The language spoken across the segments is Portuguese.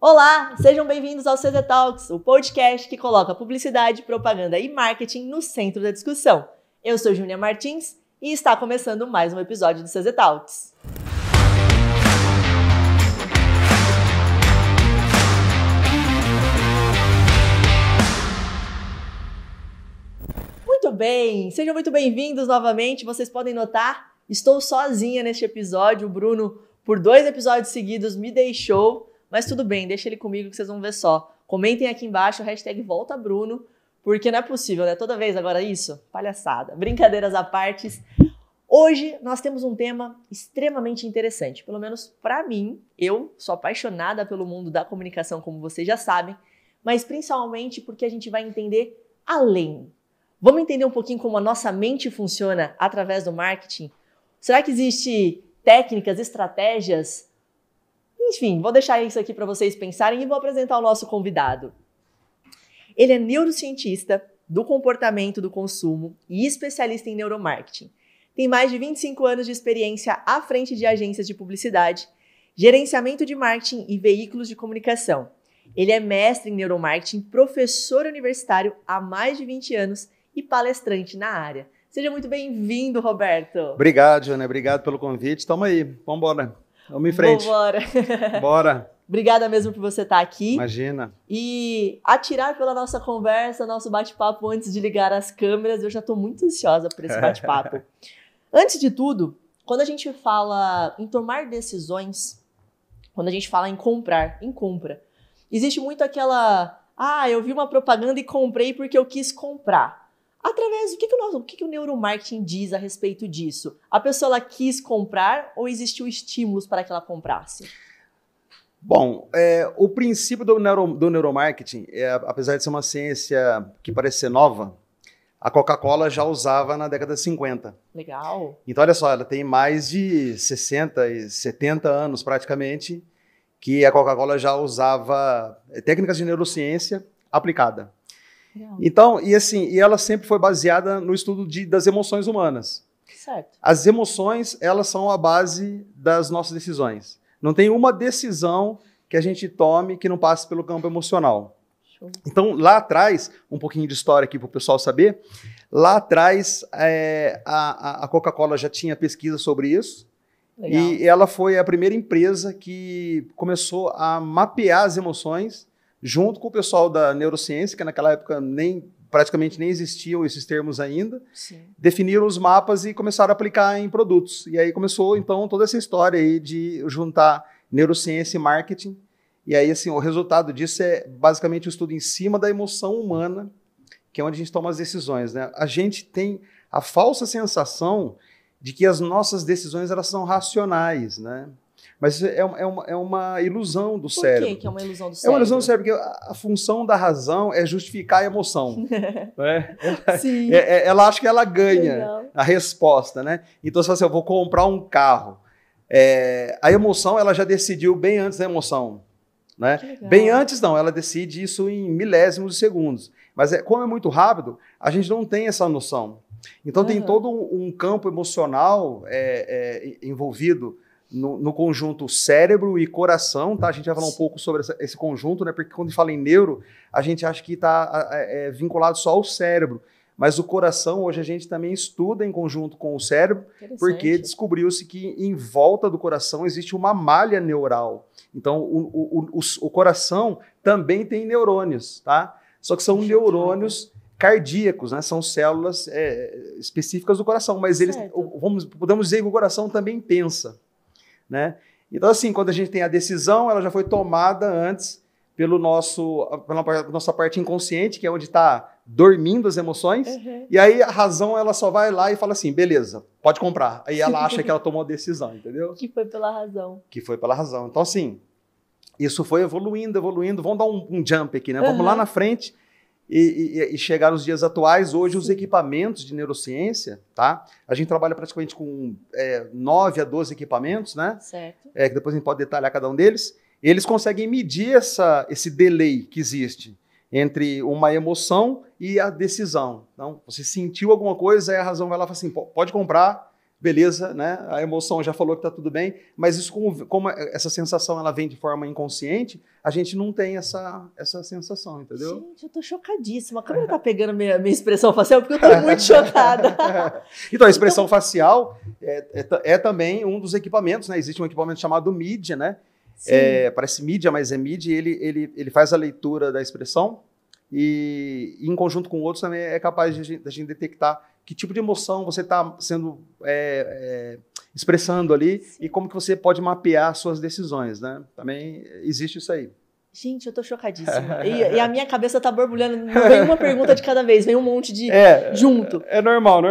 Olá, sejam bem-vindos ao CZ Talks, o podcast que coloca publicidade, propaganda e marketing no centro da discussão. Eu sou Júnia Martins e está começando mais um episódio do CZ Talks. Muito bem, sejam muito bem-vindos novamente. Vocês podem notar, estou sozinha neste episódio. O Bruno, por 2 episódios seguidos, me deixou. Mas tudo bem, deixa ele comigo que vocês vão ver só. Comentem aqui embaixo, #VoltaBruno, porque não é possível, né? Toda vez agora isso? Palhaçada. Brincadeiras à parte. Hoje nós temos um tema extremamente interessante. Pelo menos para mim, eu sou apaixonada pelo mundo da comunicação, como vocês já sabem, mas principalmente porque a gente vai entender além. Vamos entender um pouquinho como a nossa mente funciona através do marketing? Será que existe técnicas, estratégias? Enfim, vou deixar isso aqui para vocês pensarem e vou apresentar o nosso convidado. Ele é neurocientista do comportamento do consumo e especialista em neuromarketing. Tem mais de 25 anos de experiência à frente de agências de publicidade, gerenciamento de marketing e veículos de comunicação. Ele é mestre em neuromarketing, professor universitário há mais de 20 anos e palestrante na área. Seja muito bem-vindo, Roberto. Obrigado, Jana. Obrigado pelo convite. Tamo aí. Vamos embora. Vamos em frente. Bora. Bora. Obrigada mesmo por você estar aqui. Imagina. E atirar pela nossa conversa, nosso bate-papo antes de ligar as câmeras. Eu já estou muito ansiosa por esse bate-papo. Antes de tudo, quando a gente fala em tomar decisões, quando a gente fala em comprar, em compra, existe muito aquela... eu vi uma propaganda e comprei porque eu quis comprar. Através do que o neuromarketing diz a respeito disso? A pessoa ela quis comprar ou existiu estímulos para que ela comprasse? Bom, o princípio do neuromarketing, apesar de ser uma ciência que parece ser nova, a Coca-Cola já usava na década de 50. Legal. Então, olha só, ela tem mais de 60 e 70 anos praticamente que a Coca-Cola já usava técnicas de neurociência aplicada. Então, e ela sempre foi baseada no estudo das emoções humanas. Certo. As emoções, elas são a base das nossas decisões. Não tem uma decisão que a gente tome que não passe pelo campo emocional. Show. Então, lá atrás, um pouquinho de história aqui para o pessoal saber, lá atrás a Coca-Cola já tinha pesquisa sobre isso. Legal. E ela foi a primeira empresa que começou a mapear as emoções junto com o pessoal da neurociência, que naquela época praticamente nem existiam esses termos ainda. Sim. Definiram os mapas e começaram a aplicar em produtos. E aí começou, então, toda essa história aí de juntar neurociência e marketing. E aí, assim, o resultado disso é basicamente o estudo em cima da emoção humana, que é onde a gente toma as decisões, né? A gente tem a falsa sensação de que as nossas decisões elas são racionais, né? Mas é uma ilusão do cérebro. Por que é uma ilusão do cérebro? É uma ilusão do cérebro, porque a função da razão é justificar a emoção. Né? Sim. Ela acha que ela ganha Legal. a resposta, né? Então, se você fala assim, eu vou comprar um carro. A emoção, ela já decidiu bem antes da emoção. Né? Bem antes, não. Ela decide isso em milésimos de segundos. Mas como é muito rápido, a gente não tem essa noção. Então, tem todo um campo emocional envolvido no conjunto cérebro e coração, tá? A gente vai falar um pouco sobre esse conjunto, né? Porque quando a gente fala em neuro, a gente acha que está vinculado só ao cérebro. Mas o coração, hoje a gente também estuda em conjunto com o cérebro, porque descobriu-se que em volta do coração existe uma malha neural. Então, o coração também tem neurônios, tá? Só que são neurônios cardíacos, né? São células específicas do coração, mas podemos dizer que o coração também pensa. Né? Então, assim, quando a gente tem a decisão, ela já foi tomada antes pela nossa parte inconsciente, que é onde está dormindo as emoções, e aí a razão ela só vai lá e fala assim, beleza, pode comprar. Aí ela acha que ela tomou a decisão, entendeu? Que foi pela razão. Que foi pela razão. Então, assim, isso foi evoluindo, vamos dar um jump aqui, né? Vamos lá na frente e chegar nos dias atuais. Hoje, os equipamentos de neurociência, tá? A gente trabalha praticamente com 9 a 12 equipamentos, né? Certo. Que depois a gente pode detalhar cada um deles. Eles conseguem medir esse delay que existe entre uma emoção e a decisão. Então, você sentiu alguma coisa, aí a razão vai lá e fala assim, pode comprar, beleza, né? A emoção já falou que tá tudo bem, mas isso como essa sensação ela vem de forma inconsciente, a gente não tem essa sensação, entendeu? Gente, eu tô chocadíssima. A câmera tá pegando minha expressão facial porque eu tô muito chocada. Então, a expressão facial é também um dos equipamentos, né? Existe um equipamento chamado MIDIA, né? Parece mídia, mas é MIDIA, ele faz a leitura da expressão e em conjunto com outros também é capaz de a gente detectar que tipo de emoção você está expressando ali. Sim. E como que você pode mapear suas decisões, né? Também existe isso aí. Gente, eu tô chocadíssima. E a minha cabeça tá borbulhando. Não vem uma pergunta de cada vez, vem um monte de junto. É normal.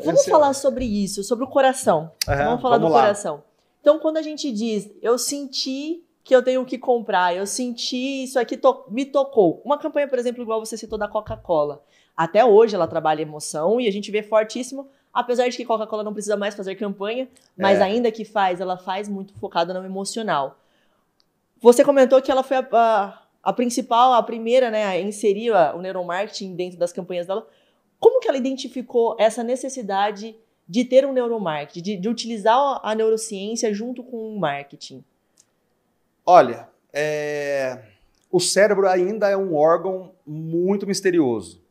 Vamos falar sobre isso, sobre o coração. Vamos falar do coração. Então, quando a gente diz, eu senti que eu tenho que comprar, eu senti isso aqui me tocou. Uma campanha, por exemplo, igual você citou da Coca-Cola. Até hoje ela trabalha emoção e a gente vê fortíssimo, apesar de que Coca-Cola não precisa mais fazer campanha, mas ainda que ela faz muito focada no emocional. Você comentou que ela foi a principal, a primeira, né, a inserir o neuromarketing dentro das campanhas dela. Como que ela identificou essa necessidade de ter um neuromarketing, de utilizar a neurociência junto com o marketing? Olha, o cérebro ainda é um órgão muito misterioso.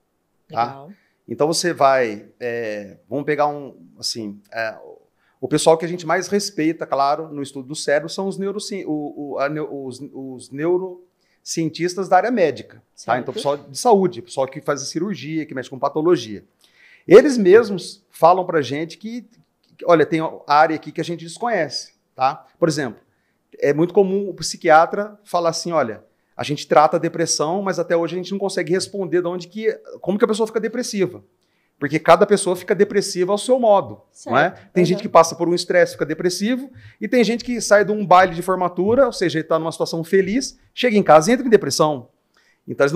Tá? Então você vai, vamos pegar o pessoal que a gente mais respeita, claro, no estudo do cérebro são os neurocientistas da área médica, tá? Então o pessoal de saúde, o pessoal que faz a cirurgia, que mexe com patologia. Eles mesmos falam pra gente que olha, tem área aqui que a gente desconhece, tá? Por exemplo, é muito comum o psiquiatra falar assim, olha, a gente trata a depressão, mas até hoje a gente não consegue responder como que a pessoa fica depressiva. Porque cada pessoa fica depressiva ao seu modo, não é? Tem gente que passa por um estresse, fica depressivo, e tem gente que sai de um baile de formatura, ou seja, ele está numa situação feliz, chega em casa e entra em depressão. Então eles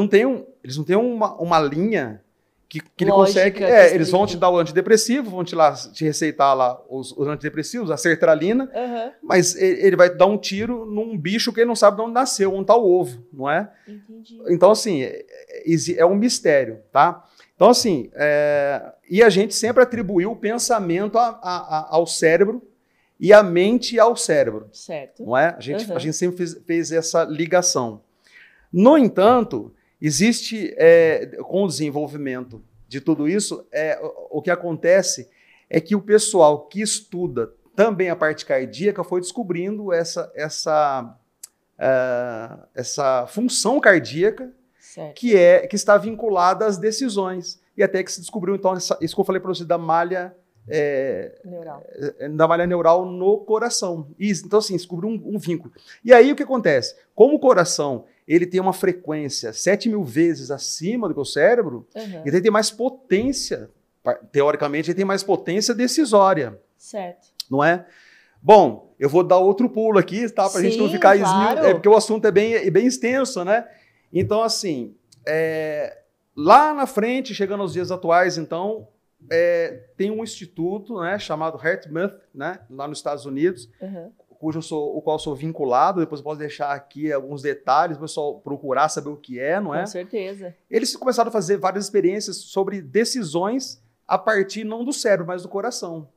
não têm uma linha que ele consegue... eles vão te dar o antidepressivo, vão te receitar lá os antidepressivos, a sertralina, mas ele vai dar um tiro num bicho que ele não sabe de onde nasceu, onde está o ovo, não é? Entendi. Então, assim, é um mistério, tá? Então, assim, e a gente sempre atribuiu o pensamento ao cérebro e a mente ao cérebro. Certo. Não é? A gente sempre fez essa ligação. No entanto, existe, com o desenvolvimento de tudo isso, o que acontece é que o pessoal que estuda também a parte cardíaca foi descobrindo essa função cardíaca que está vinculada às decisões. E até que se descobriu, então, isso que eu falei para você da malha neural no coração. Então, assim, descobriu um vínculo. E aí, o que acontece? Como o coração ele tem uma frequência 7.000 vezes acima do que o cérebro, ele tem mais potência, teoricamente, ele tem mais potência decisória. Certo. Não é? Bom, eu vou dar outro pulo aqui, tá? Para a gente não ficar... Claro. Porque o assunto é bem extenso, né? Então, assim, lá na frente, chegando aos dias atuais, então, tem um instituto, né, chamado HeartMath, né, lá nos Estados Unidos, o qual eu sou vinculado. Depois eu posso deixar aqui alguns detalhes, o pessoal procurar saber o que é, não é? Com certeza. Eles começaram a fazer várias experiências sobre decisões a partir não do cérebro, mas do coração.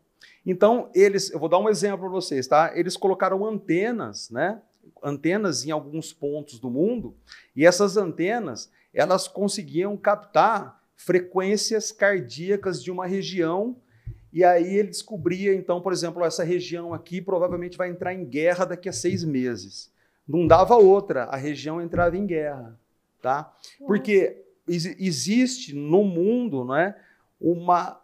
Então, eu vou dar um exemplo para vocês, tá? Eles colocaram antenas, né? Antenas em alguns pontos do mundo, e essas antenas, elas conseguiam captar frequências cardíacas de uma região, e aí ele descobria, então, por exemplo, essa região aqui provavelmente vai entrar em guerra daqui a 6 meses. Não dava outra, a região entrava em guerra, tá? Porque existe no mundo, né,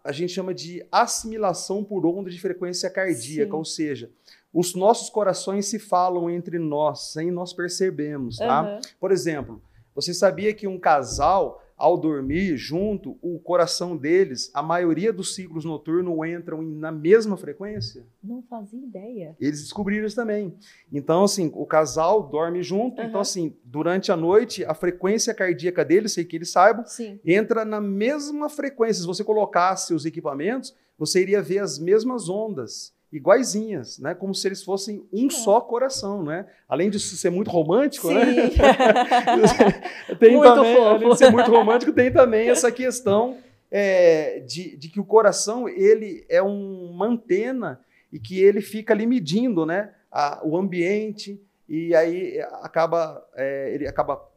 a gente chama de assimilação por onda de frequência cardíaca, ou seja, os nossos corações se falam entre nós, sem nós percebermos, tá? Por exemplo, você sabia que um casal, ao dormir junto, o coração deles, a maioria dos ciclos noturnos entram na mesma frequência? Não fazia ideia. Eles descobriram isso também. Então, assim, o casal dorme junto, então, assim, durante a noite, a frequência cardíaca deles, sei que eles saibam, entra na mesma frequência. Se você colocasse os equipamentos, você iria ver as mesmas ondas, iguaizinhas, né? Como se eles fossem um só coração, né? Além de ser muito romântico, né? Tem muito também, fofo. Além de ser muito romântico, tem também essa questão de que o coração ele é uma antena e que ele fica ali medindo, né, o ambiente, e aí ele acaba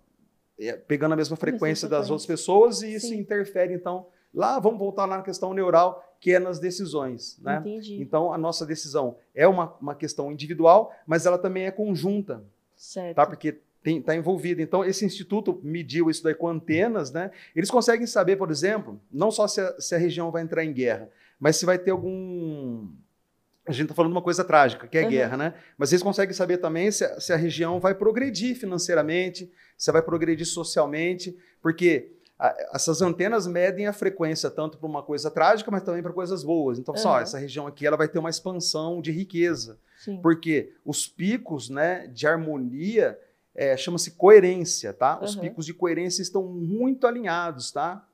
pegando a mesma frequência das outras pessoas, e isso interfere, então, vamos voltar lá na questão neural, que é nas decisões, né? Entendi. Então, a nossa decisão é uma questão individual, mas ela também é conjunta, certo, tá? Porque está envolvida. Então, esse instituto mediu isso daí com antenas, né? Eles conseguem saber, por exemplo, não só se a região vai entrar em guerra, mas se vai ter algum... A gente está falando de uma coisa trágica, que é guerra, né? Mas eles conseguem saber também se a região vai progredir financeiramente, se vai progredir socialmente, porque essas antenas medem a frequência tanto para uma coisa trágica, mas também para coisas boas. Então, essa região aqui ela vai ter uma expansão de riqueza, porque os picos, né, de harmonia chama-se coerência, tá? Os picos de coerência estão muito alinhados, tá?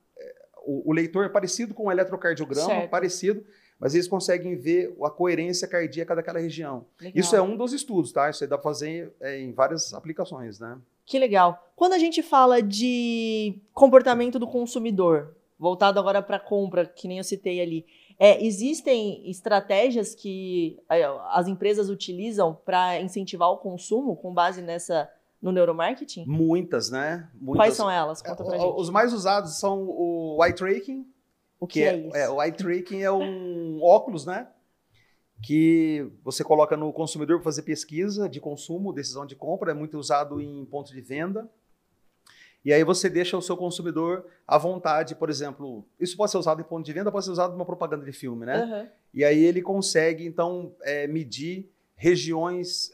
O leitor é parecido com o eletrocardiograma, parecido, mas eles conseguem ver a coerência cardíaca daquela região. Legal. Isso é um dos estudos, tá? Isso aí dá para fazer em várias aplicações, né? Que legal. Quando a gente fala de comportamento do consumidor, voltado agora para a compra, que nem eu citei ali, existem estratégias que as empresas utilizam para incentivar o consumo com base no neuromarketing? Muitas, né? Muitas. Quais são elas? Conta pra gente. Os mais usados são o eye tracking. O que é isso? O eye tracking é um óculos, né? Que você coloca no consumidor para fazer pesquisa de consumo, decisão de compra, é muito usado em pontos de venda. E aí você deixa o seu consumidor à vontade, por exemplo, isso pode ser usado em ponto de venda, pode ser usado numa propaganda de filme, né? E aí ele consegue, então, medir regiões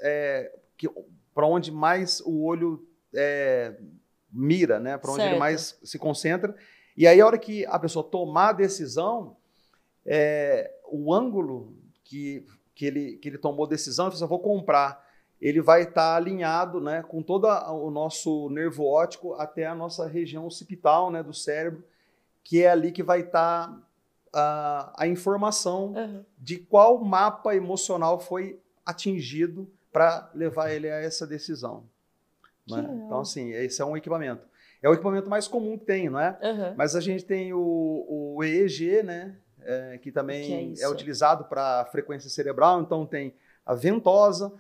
para onde mais o olho mira, né? Para onde ele mais se concentra. E aí, a hora que a pessoa tomar a decisão, o ângulo que ele tomou a decisão, ele falou assim, eu vou comprar, ele vai estar alinhado, né, com todo o nosso nervo óptico até a nossa região occipital, né, do cérebro, que é ali que vai estar a informação de qual mapa emocional foi atingido para levar ele a essa decisão. Né? Então, assim, esse é um equipamento. É o equipamento mais comum que tem, não é? Mas a gente tem o EEG, né? Que também é utilizado para frequência cerebral, então tem a ventosa.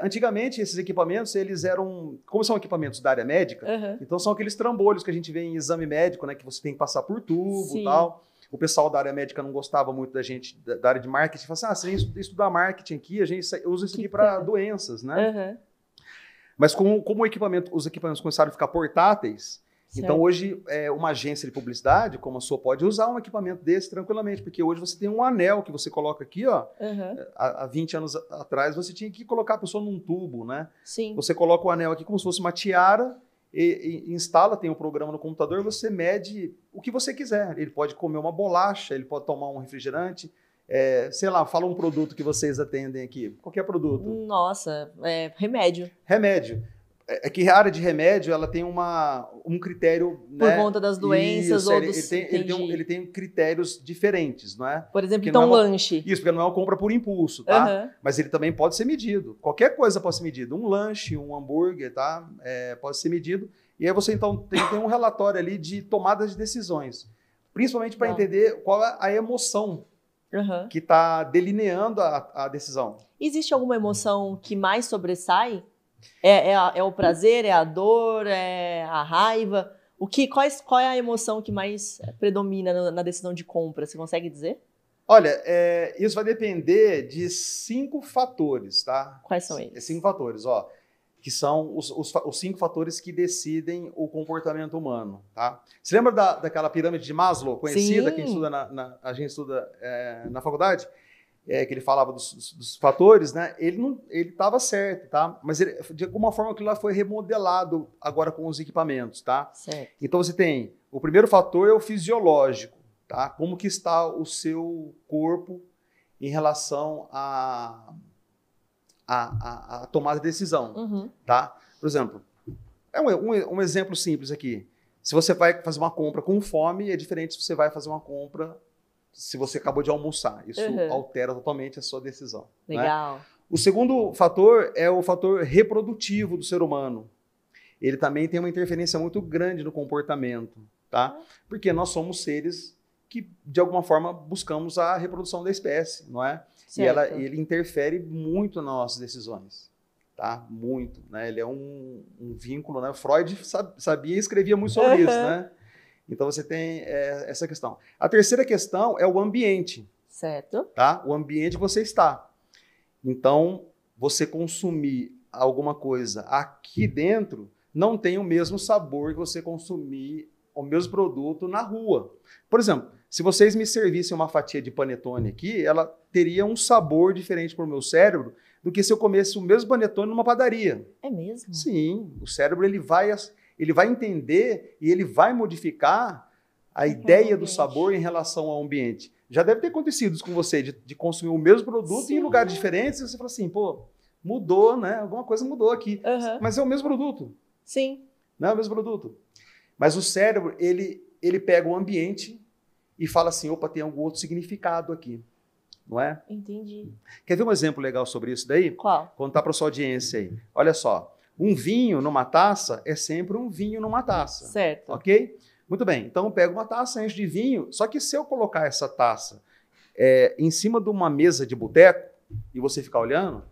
Antigamente, esses equipamentos, eles eram... Como são equipamentos da área médica, então são aqueles trambolhos que a gente vê em exame médico, né? Que você tem que passar por tubo e tal. O pessoal da área médica não gostava muito da gente, da área de marketing. Fala assim, se a gente estudar marketing aqui, a gente usa isso aqui para doenças, né? Mas como os equipamentos começaram a ficar portáteis, então hoje uma agência de publicidade, como a sua, pode usar um equipamento desse tranquilamente, porque hoje você tem um anel que você coloca aqui, ó. Há 20 anos atrás você tinha que colocar a pessoa num tubo, né? Você coloca o anel aqui como se fosse uma tiara e instala, tem um programa no computador, você mede o que você quiser. Ele pode comer uma bolacha, ele pode tomar um refrigerante. Sei lá, fala um produto que vocês atendem aqui. Qualquer produto. Nossa, remédio. Remédio. É que a área de remédio, ela tem um critério... Por né? conta das doenças Isso, ou ele tem critérios diferentes, não é? Por exemplo, então lanche. Isso, porque não é uma compra por impulso, tá? Mas ele também pode ser medido. Qualquer coisa pode ser medido. Um lanche, um hambúrguer, tá? Pode ser medido. E aí você, então, tem um relatório ali de tomada de decisões. Principalmente para entender qual é a emoção que está delineando a decisão. Existe alguma emoção que mais sobressai? É o prazer, é a dor, é a raiva? Qual é a emoção que mais predomina na decisão de compra? Você consegue dizer? Olha, isso vai depender de 5 fatores, tá? Quais são eles? 5 fatores, ó, que são os 5 fatores que decidem o comportamento humano, tá? Você lembra daquela pirâmide de Maslow, conhecida, quem estuda a gente estuda na faculdade? Que ele falava dos fatores, né? Ele estava certo, tá? Mas de alguma forma aquilo lá foi remodelado agora com os equipamentos, tá? Certo. Então você tem, o primeiro fator é o fisiológico, tá? Como que está o seu corpo em relação a tomada de decisão, tá? Por exemplo, um exemplo simples aqui. Se você vai fazer uma compra com fome, é diferente se você vai fazer uma compra se você acabou de almoçar. Isso altera totalmente a sua decisão. Legal. Né? O segundo fator é o fator reprodutivo do ser humano. Ele também tem uma interferência muito grande no comportamento, tá? Porque nós somos seres que, de alguma forma, buscamos a reprodução da espécie, não é? Certo. E ele interfere muito nas nossas decisões, tá? Muito, né? Ele é um vínculo, né? Freud sabia e escrevia muito sobre isso, né? Então, você tem essa questão. A terceira questão é o ambiente. Certo. Tá? O ambiente que você está. Então, você consumir alguma coisa aqui dentro não tem o mesmo sabor que você consumir o mesmo produto na rua. Por exemplo, se vocês me servissem uma fatia de panetone aqui, ela teria um sabor diferente para o meu cérebro do que se eu comesse o mesmo panetone numa padaria. É mesmo? Sim, o cérebro ele vai entender e ele vai modificar a ideia do sabor em relação ao ambiente. Já deve ter acontecido isso com você, de consumir o mesmo produto em lugares diferentes, e você fala assim, pô, mudou, né? Alguma coisa mudou aqui. Mas é o mesmo produto. Sim. Não é o mesmo produto. Mas o cérebro, ele pega o ambiente e fala assim, opa, tem algum outro significado aqui. Não é? Entendi. Quer ver um exemplo legal sobre isso daí? Qual? Contar para sua audiência aí. Olha só, um vinho numa taça é sempre um vinho numa taça. Certo. Ok? Muito bem. Então, eu pego uma taça, encho de vinho, só que se eu colocar essa taça em cima de uma mesa de boteco e você ficar olhando,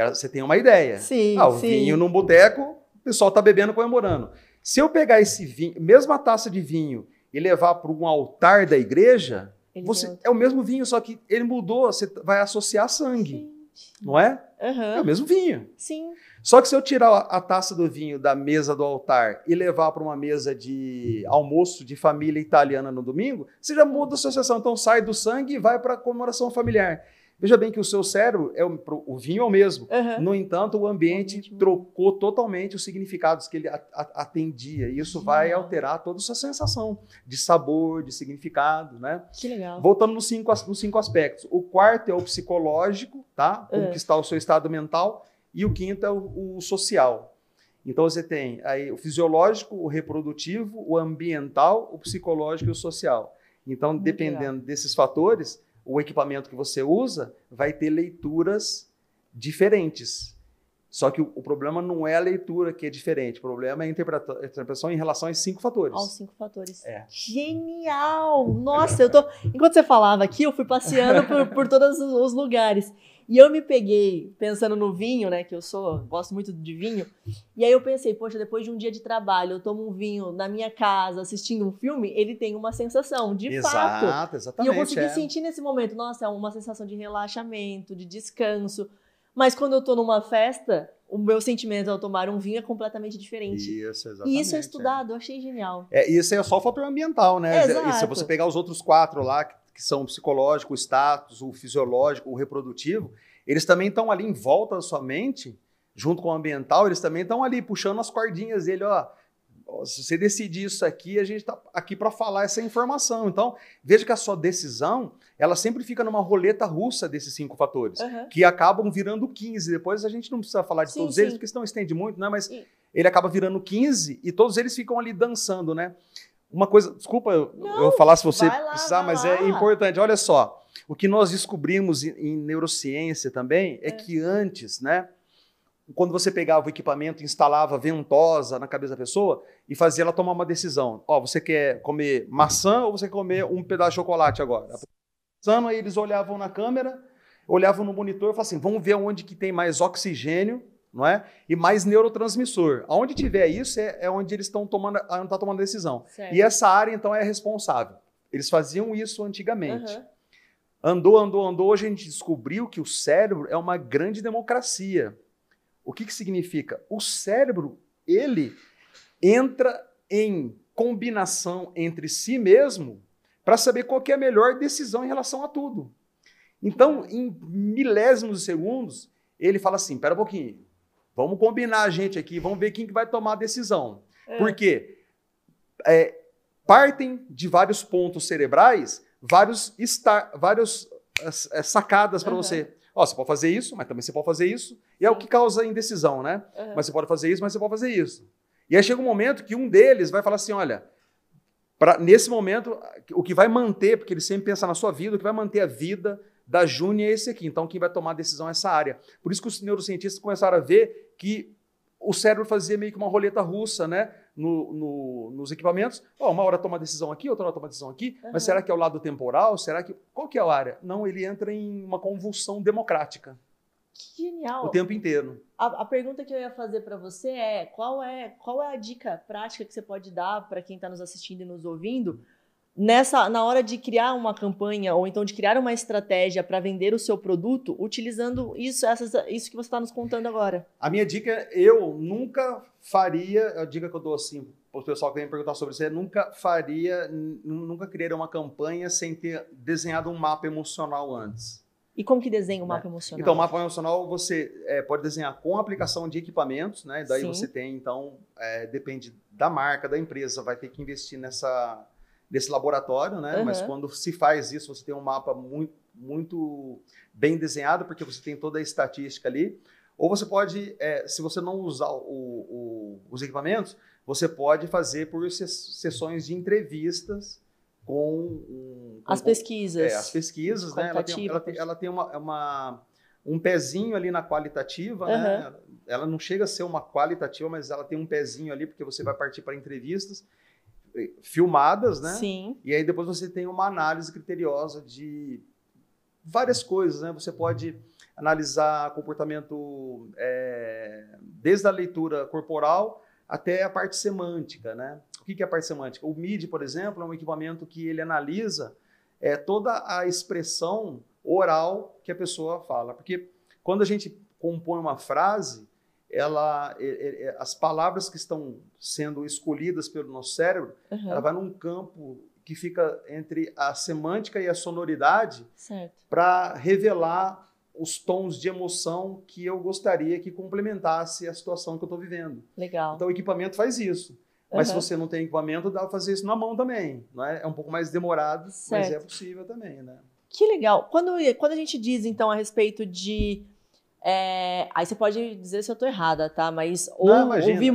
você tem uma ideia. Sim, o vinho num boteco, o pessoal está bebendo, comemorando. Se eu pegar esse vinho, mesma taça de vinho, e levar para um altar da igreja, é o mesmo vinho, só que ele mudou, você vai associar sangue. Gente. Não é? É o mesmo vinho. Sim. Só que se eu tirar a taça do vinho da mesa do altar e levar para uma mesa de almoço de família italiana no domingo, você já muda a associação. Então sai do sangue e vai para a comemoração familiar. Veja bem que o seu cérebro, o vinho é o mesmo. No entanto, o ambiente trocou totalmente os significados que ele atendia. E isso vai alterar toda a sua sensação de sabor, de significado, né? Que legal. Voltando nos cinco aspectos. O quarto é o psicológico, tá? Como que está o seu estado mental. E o quinto é o social. Então, você tem aí o fisiológico, o reprodutivo, o ambiental, o psicológico e o social. Então, dependendo desses fatores, o equipamento que você usa vai ter leituras diferentes. Só que o problema não é a leitura que é diferente, o problema é a interpretação em relação aos 5 fatores. Aos 5 fatores. Genial! Nossa, enquanto você falava aqui, eu fui passeando por todos os lugares. E eu me peguei pensando no vinho, né, que eu gosto muito de vinho, e aí eu pensei, poxa, depois de um dia de trabalho, eu tomo um vinho na minha casa, assistindo um filme, ele tem uma sensação, de fato. Exatamente. E eu consegui sentir nesse momento, nossa, é uma sensação de relaxamento, de descanso. Mas quando eu tô numa festa, o meu sentimento ao tomar um vinho é completamente diferente. Isso, exatamente. E isso é estudado, eu achei genial. Isso é só o fator ambiental, né? Exato. E se você pegar os outros 4 lá, que são o psicológico, o status, o fisiológico, o reprodutivo, eles também estão ali em volta da sua mente, junto com o ambiental, eles também estão ali puxando as cordinhas dele, ó. Se você decidir isso aqui, a gente está aqui para falar essa informação. Então, veja que a sua decisão, ela sempre fica numa roleta russa desses 5 fatores, que acabam virando 15. Depois a gente não precisa falar de todos eles, porque senão estende muito, né? Mas ele acaba virando 15 e todos eles ficam ali dançando, né? Uma coisa, desculpa eu falar se você precisar, mas é importante. Olha só, o que nós descobrimos em neurociência também é que antes, né? Quando você pegava o equipamento, instalava ventosa na cabeça da pessoa e fazia ela tomar uma decisão. Ó, você quer comer maçã ou você quer comer um pedaço de chocolate agora? Aí eles olhavam na câmera, olhavam no monitor e falavam assim, vamos ver onde que tem mais oxigênio, não é? E mais neurotransmissor. Aonde tiver isso é onde eles estão tomando a decisão. Certo. E essa área, então, é responsável. Eles faziam isso antigamente. Andou, hoje a gente descobriu que o cérebro é uma grande democracia. O que significa? O cérebro, ele entra em combinação entre si mesmo para saber qual que é a melhor decisão em relação a tudo. Então, em milésimos de segundos, ele fala assim, pera um pouquinho, vamos combinar a gente aqui, vamos ver quem que vai tomar a decisão. Porque partem de vários pontos cerebrais, várias sacadas para você. Ó, você pode fazer isso, mas também você pode fazer isso. E é o que causa indecisão, né? Mas você pode fazer isso, mas você pode fazer isso. E aí chega um momento que um deles vai falar assim, olha, nesse momento, o que vai manter, porque ele sempre pensa na sua vida, o que vai manter a vida da Júnia é esse aqui. Então, quem vai tomar a decisão é essa área. Por isso que os neurocientistas começaram a ver que o cérebro fazia meio que uma roleta russa, né? Nos equipamentos. Uma hora toma decisão aqui, outra hora toma decisão aqui, mas será que é o lado temporal? Qual que é a área? Não, ele entra em uma convulsão democrática. Que genial! O tempo inteiro. A pergunta que eu ia fazer para você é qual é a dica prática que você pode dar para quem está nos assistindo e nos ouvindo na hora de criar uma campanha ou então de criar uma estratégia para vender o seu produto utilizando isso que você está nos contando agora? A minha dica, eu nunca faria, a dica que eu dou assim para o pessoal que vem me perguntar sobre isso, nunca criaria uma campanha sem ter desenhado um mapa emocional antes. E como que desenha o mapa emocional? Então, o mapa emocional você pode desenhar com a aplicação de equipamentos, né? Daí Sim. Você tem, então, depende da marca, da empresa, vai ter que investir nesse laboratório, né? Mas quando se faz isso, você tem um mapa muito, muito bem desenhado, porque você tem toda a estatística ali. Ou você pode, se você não usar os equipamentos, você pode fazer por sessões de entrevistas com as pesquisas. As pesquisas, né? Ela tem um pezinho ali na qualitativa, né? Ela não chega a ser uma qualitativa, mas ela tem um pezinho ali, porque você vai partir para entrevistas filmadas, né? Sim. E aí depois você tem uma análise criteriosa de várias coisas, né? Você pode analisar comportamento desde a leitura corporal até a parte semântica, né? O que é a parte semântica? O MIDI, por exemplo, é um equipamento que ele analisa toda a expressão oral que a pessoa fala. Porque quando a gente compõe uma frase, as palavras que estão sendo escolhidas pelo nosso cérebro, ela vai num campo que fica entre a semântica e a sonoridade para revelar os tons de emoção que eu gostaria que complementasse a situação que eu estou vivendo. Legal. Então, o equipamento faz isso. Mas se você não tem equipamento, dá para fazer isso na mão também. Não é? É um pouco mais demorado, mas é possível também, né? Que legal. Quando a gente diz, então, a respeito de... aí você pode dizer se eu estou errada, tá? Mas ouvi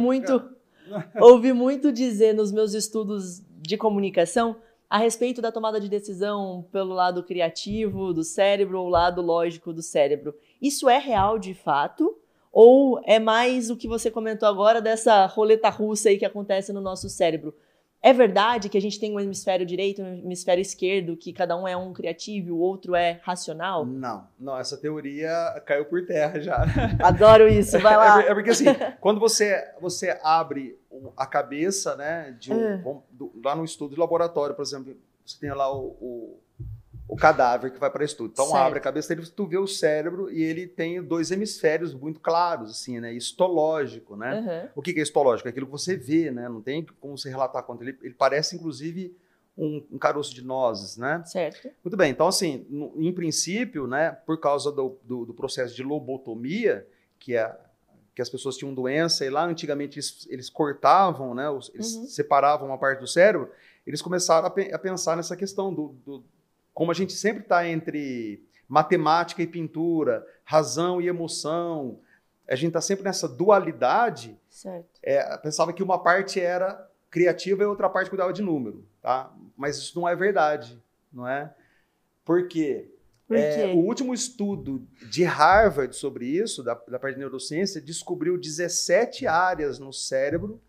muito dizer nos meus estudos de comunicação a respeito da tomada de decisão pelo lado criativo do cérebro ou lado lógico do cérebro. Isso é real de fato? Ou é mais o que você comentou agora dessa roleta russa aí que acontece no nosso cérebro? É verdade que a gente tem um hemisfério direito e um hemisfério esquerdo, que cada um é um criativo e o outro é racional? Não, essa teoria caiu por terra já. Adoro isso, vai lá. Porque assim, quando você abre a cabeça, né, lá no estudo de laboratório, por exemplo, você tem lá o cadáver que vai para estudo. Então abre a cabeça dele, tu vê o cérebro e ele tem 2 hemisférios muito claros, assim, né? Histológico, né? O que é histológico? É aquilo que você vê, né? Não tem como você relatar quanto ele parece, inclusive, um caroço de nozes, né? Certo. Muito bem. Então, assim, em princípio, né? Por causa do processo de lobotomia, que as pessoas tinham doença e lá antigamente eles cortavam, né? Eles separavam uma parte do cérebro. Eles começaram a pensar nessa questão como a gente sempre está entre matemática e pintura, razão e emoção, a gente está sempre nessa dualidade. Certo. Pensava que uma parte era criativa e outra parte cuidava de número, tá? Mas isso não é verdade, não é? Por quê? O último estudo de Harvard sobre isso, da parte de neurociência, descobriu 17 áreas no cérebro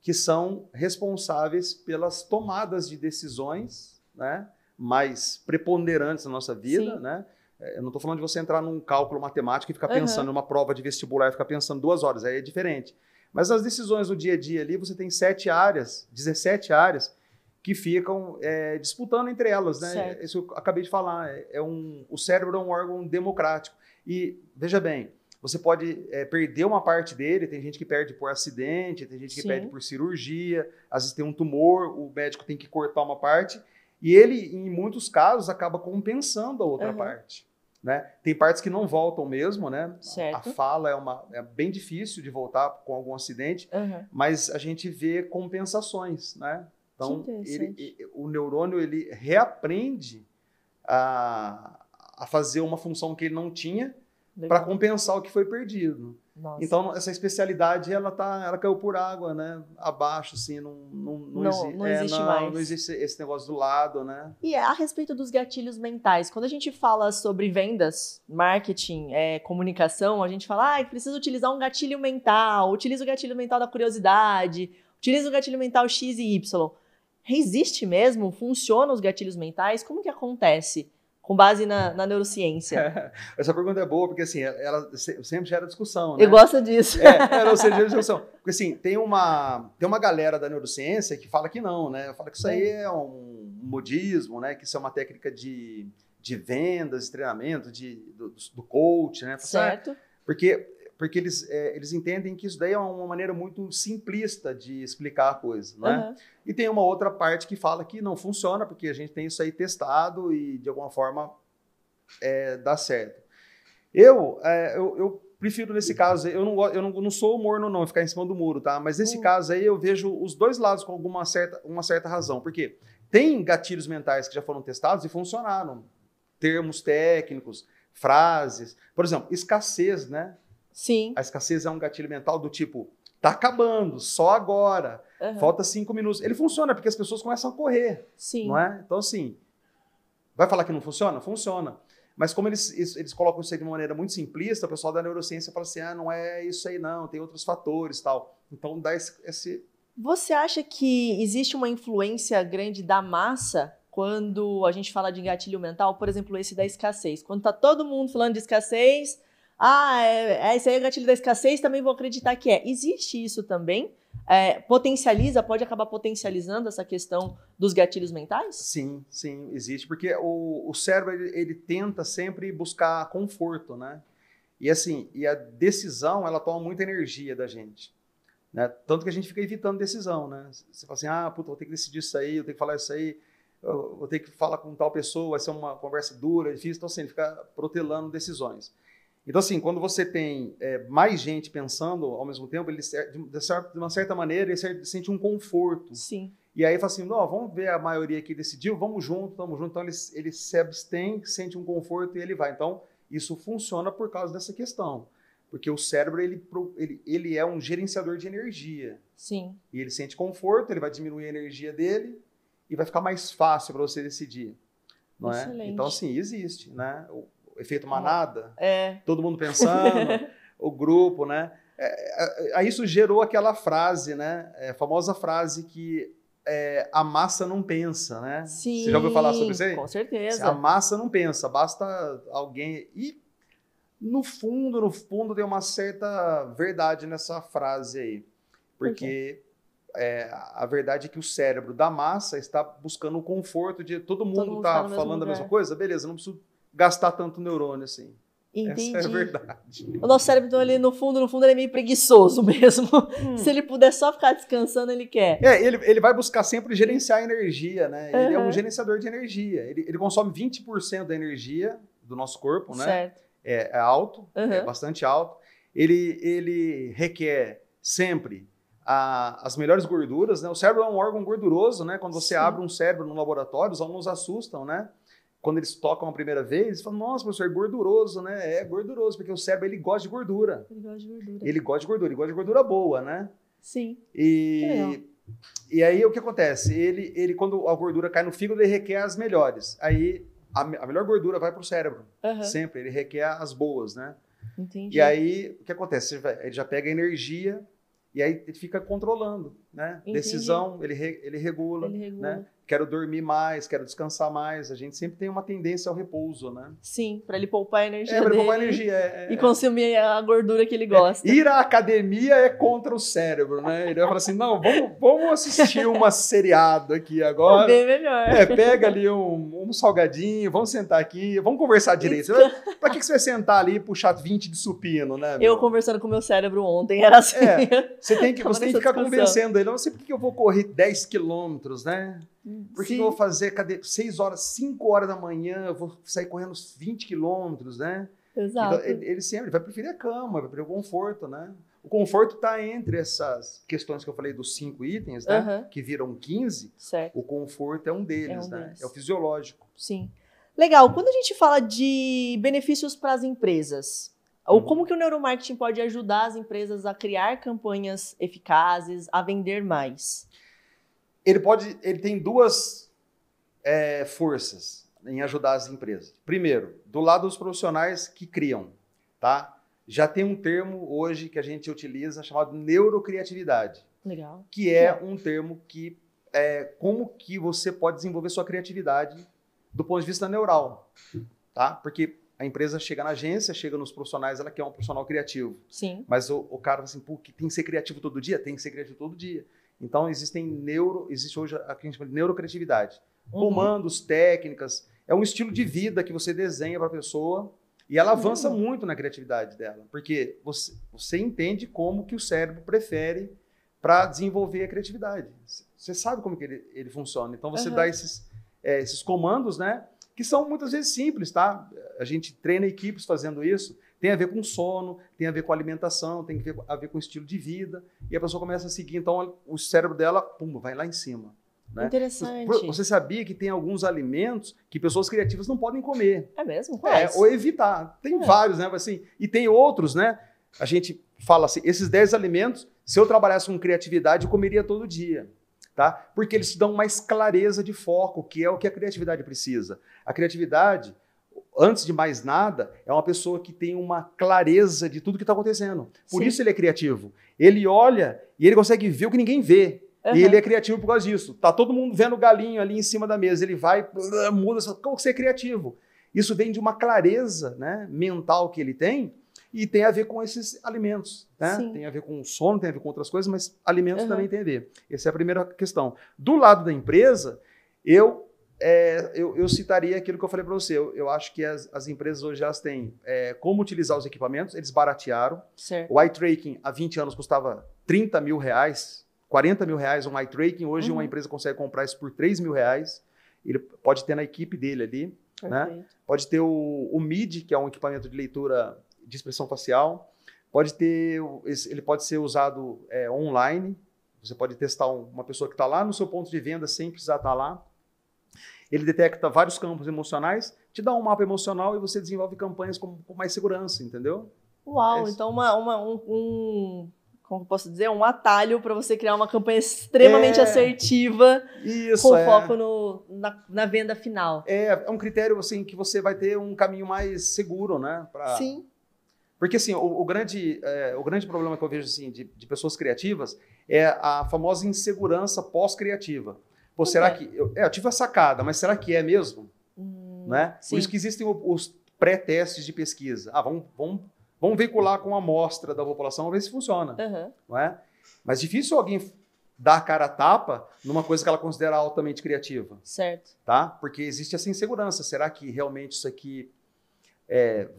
que são responsáveis pelas tomadas de decisões, né? Mais preponderantes na nossa vida, né? Eu não estou falando de você entrar num cálculo matemático e ficar pensando numa prova de vestibular e ficar pensando 2 horas, aí é diferente. Mas as decisões do dia a dia ali, você tem 17 áreas que ficam disputando entre elas, né? Certo. Isso eu acabei de falar, o cérebro é um órgão democrático. E, veja bem, você pode perder uma parte dele, tem gente que perde por acidente, tem gente que perde por cirurgia, às vezes tem um tumor, o médico tem que cortar uma parte, e ele, em muitos casos, acaba compensando a outra parte. Né? Tem partes que não voltam mesmo, né? A fala é bem difícil de voltar com algum acidente, mas a gente vê compensações, né? Então, o neurônio ele reaprende a fazer uma função que ele não tinha, para compensar o que foi perdido. Nossa. Então, essa especialidade, ela caiu por água, né? Abaixo, assim, não existe mais. Não existe esse negócio do lado, né? E a respeito dos gatilhos mentais, quando a gente fala sobre vendas, marketing, comunicação, a gente fala, precisa utilizar um gatilho mental, utiliza o gatilho mental da curiosidade, utiliza o gatilho mental X e Y. Existe mesmo? Funcionam os gatilhos mentais? Como que acontece? Com base na neurociência. Essa pergunta é boa, porque assim, ela sempre gera discussão, né? Eu gosto disso. Ela sempre gera discussão. Porque assim, tem uma galera da neurociência que fala que não, né? Fala que isso aí é um modismo, né? Que isso é uma técnica de vendas, de treinamento, do coach, né? Certo. Porque eles entendem que isso daí é uma maneira muito simplista de explicar a coisa, né? Uhum. E tem uma outra parte que fala que não funciona, porque a gente tem isso aí testado e, de alguma forma, dá certo. Eu prefiro, nesse caso, eu não sou morno, não, ficar em cima do muro, tá? Mas nesse caso aí, eu vejo os dois lados com uma certa razão. Porque tem gatilhos mentais que já foram testados e funcionaram. Termos técnicos, frases. Por exemplo, escassez, né? Sim. A escassez é um gatilho mental do tipo, tá acabando, só agora, falta 5 minutos. Ele funciona porque as pessoas começam a correr, sim, não é? Então, assim, vai falar que não funciona? Funciona. Mas como eles colocam isso aí de uma maneira muito simplista, o pessoal da neurociência fala assim, não é isso aí não, tem outros fatores e tal. Então, dá esse... Você acha que existe uma influência grande da massa quando a gente fala de gatilho mental? Por exemplo, esse da escassez. Quando tá todo mundo falando de escassez... esse aí é o gatilho da escassez, também vou acreditar que é. Existe isso também? Pode acabar potencializando essa questão dos gatilhos mentais? Sim, existe, porque o cérebro, ele tenta sempre buscar conforto, né? E assim, a decisão, ela toma muita energia da gente, né? Tanto que a gente fica evitando decisão, né? Você fala assim, vou ter que decidir isso aí, eu tenho que falar isso aí, eu vou ter que falar com tal pessoa, vai ser uma conversa dura, difícil, então assim, ele fica protelando decisões. Então, assim, quando você tem mais gente pensando ao mesmo tempo, ele, de uma certa maneira, ele sente um conforto. Sim. E aí fala assim, vamos ver a maioria que decidiu, vamos junto. Então, ele se abstém, sente um conforto e ele vai. Então, isso funciona por causa dessa questão. Porque o cérebro, ele é um gerenciador de energia. Sim. E ele sente conforto, ele vai diminuir a energia dele e vai ficar mais fácil para você decidir. Não é? Excelente. Então, assim, existe, né? O efeito manada, todo mundo pensando, o grupo, né? Aí isso gerou aquela frase, né? A famosa frase que a massa não pensa, né? Sim, você já ouviu falar sobre isso aí? Com certeza. A massa não pensa, basta alguém... E no fundo tem uma certa verdade nessa frase aí. Porque a verdade é que o cérebro da massa está buscando o conforto de todo mundo tá falando a mesma coisa, beleza, não preciso gastar tanto neurônio assim. Entendi. Essa é a verdade. O nosso cérebro, então, ele, no fundo, ele é meio preguiçoso mesmo. Se ele puder só ficar descansando, ele quer. Ele vai buscar sempre gerenciar a energia, né? Ele é um gerenciador de energia. Ele consome 20% da energia do nosso corpo, né? Certo. É alto, é bastante alto. Ele requer sempre as melhores gorduras, né? O cérebro é um órgão gorduroso, né? Quando você abre um cérebro no laboratório, os alunos assustam, né? Quando eles tocam a primeira vez, eles falam, nossa, professor, é gorduroso, né? É gorduroso, porque o cérebro, ele gosta de gordura. Ele gosta de gordura boa, né? Sim. E aí, o que acontece? Ele, quando a gordura cai no fígado, ele requer as melhores. Aí, a melhor gordura vai para o cérebro. Sempre, ele requer as boas, né? Entendi. E aí, o que acontece? Ele já pega a energia e aí ele fica controlando, né? Entendi. Decisão, ele regula, né? Quero dormir mais, quero descansar mais. A gente sempre tem uma tendência ao repouso, né? Sim, para ele poupar a energia para dele. Poupar a energia, e consumir a gordura que ele gosta. Ir à academia é contra o cérebro, né? Ele vai falar assim, não, vamos assistir uma seriado aqui agora. É bem melhor. Pega ali um salgadinho, vamos sentar aqui, vamos conversar direito. Para que você vai sentar ali e puxar 20 de supino, né? Eu conversando com o meu cérebro ontem, era assim. Você tem que ficar convencendo ele. Não sei por que eu vou correr 10 quilômetros, né? Por que eu vou fazer 6 horas, 5 horas da manhã, eu vou sair correndo 20 quilômetros, né? Exato. Então, ele sempre vai preferir a cama, vai preferir o conforto, né? O conforto está entre essas questões que eu falei dos 5 itens, né? Que viram 15. Certo. O conforto é um deles, né? É o fisiológico. Sim. Legal. Quando a gente fala de benefícios para as empresas, Ou como que o neuromarketing pode ajudar as empresas a criar campanhas eficazes, a vender mais? Ele tem duas forças em ajudar as empresas. Primeiro, do lado dos profissionais que criam, tá? Já tem um termo hoje que a gente utiliza chamado neurocriatividade. Legal. Que é um termo que como que você pode desenvolver sua criatividade do ponto de vista neural, tá? Porque a empresa chega na agência, chega nos profissionais, ela quer um profissional criativo. Sim. Mas o cara assim, pô, que tem que ser criativo todo dia? Tem que ser criativo todo dia. Então, existe hoje a que a gente chama de neurocriatividade. Comandos, técnicas, é um estilo de vida que você desenha para a pessoa e ela avança muito na criatividade dela, porque você entende como que o cérebro prefere para desenvolver a criatividade. Você sabe como que ele funciona. Então, você dá esses comandos, né? Que são muitas vezes simples, tá? A gente treina equipes fazendo isso. Tem a ver com sono, tem a ver com alimentação, tem a ver com estilo de vida. E a pessoa começa a seguir, então o cérebro dela, pum, vai lá em cima. Né? Interessante. Você sabia que tem alguns alimentos que pessoas criativas não podem comer? É mesmo? Quais? Ou evitar. Tem vários, né? Assim, e tem outros, né? A gente fala assim, esses 10 alimentos, se eu trabalhasse com criatividade, eu comeria todo dia. Tá? Porque eles te dão mais clareza de foco, que é o que a criatividade precisa. A criatividade, antes de mais nada, é uma pessoa que tem uma clareza de tudo que está acontecendo. Por isso ele é criativo. Ele olha e ele consegue ver o que ninguém vê. E ele é criativo por causa disso. Tá todo mundo vendo o galinho ali em cima da mesa. Ele vai, muda, como você é criativo? Isso vem de uma clareza, né, mental que ele tem e tem a ver com esses alimentos. Né? Tem a ver com sono, tem a ver com outras coisas, mas alimentos também tem a ver. Essa é a primeira questão. Do lado da empresa, eu citaria aquilo que eu falei para você. Eu acho que as empresas hoje elas têm como utilizar os equipamentos, eles baratearam. Certo. O eye tracking há 20 anos custava R$30 mil, R$40 mil um eye tracking. Hoje uma empresa consegue comprar isso por R$3 mil. Ele pode ter na equipe dele ali. Né? Pode ter o MIDI, que é um equipamento de leitura de expressão facial. Ele pode ser usado online. Você pode testar uma pessoa que está lá no seu ponto de venda sem precisar estar lá. Ele detecta vários campos emocionais, te dá um mapa emocional e você desenvolve campanhas com mais segurança, entendeu? Uau, então como eu posso dizer, um atalho para você criar uma campanha extremamente assertiva, com foco na venda final. É um critério assim que você vai ter um caminho mais seguro, né? Sim. Porque assim, o grande problema que eu vejo assim, de pessoas criativas é a famosa insegurança pós-criativa. Pô, será que... Eu tive a sacada, mas será que é mesmo? Né? Por isso que existem os pré-testes de pesquisa. Vamos veicular com a amostra da população, vamos ver se funciona. Não é? Mas difícil alguém dar a cara a tapa numa coisa que ela considera altamente criativa. Certo. Tá? Porque existe essa insegurança. Será que realmente isso aqui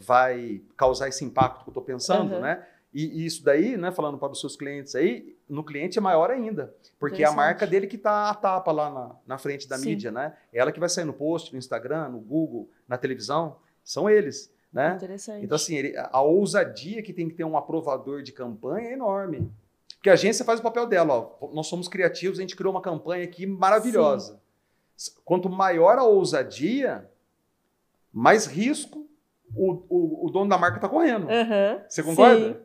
vai causar esse impacto que eu estou pensando? Né? E isso daí, né, falando para os seus clientes aí, no cliente é maior ainda. Porque é a marca dele que está a tapa lá na frente da mídia. Né? Ela que vai sair no post, no Instagram, no Google, na televisão. São eles. Né? Interessante. Então, assim, a ousadia que tem que ter um aprovador de campanha é enorme. Porque a agência faz o papel dela. Ó, nós somos criativos, a gente criou uma campanha aqui maravilhosa. Quanto maior a ousadia, mais risco o dono da marca está correndo. Você concorda? Sim.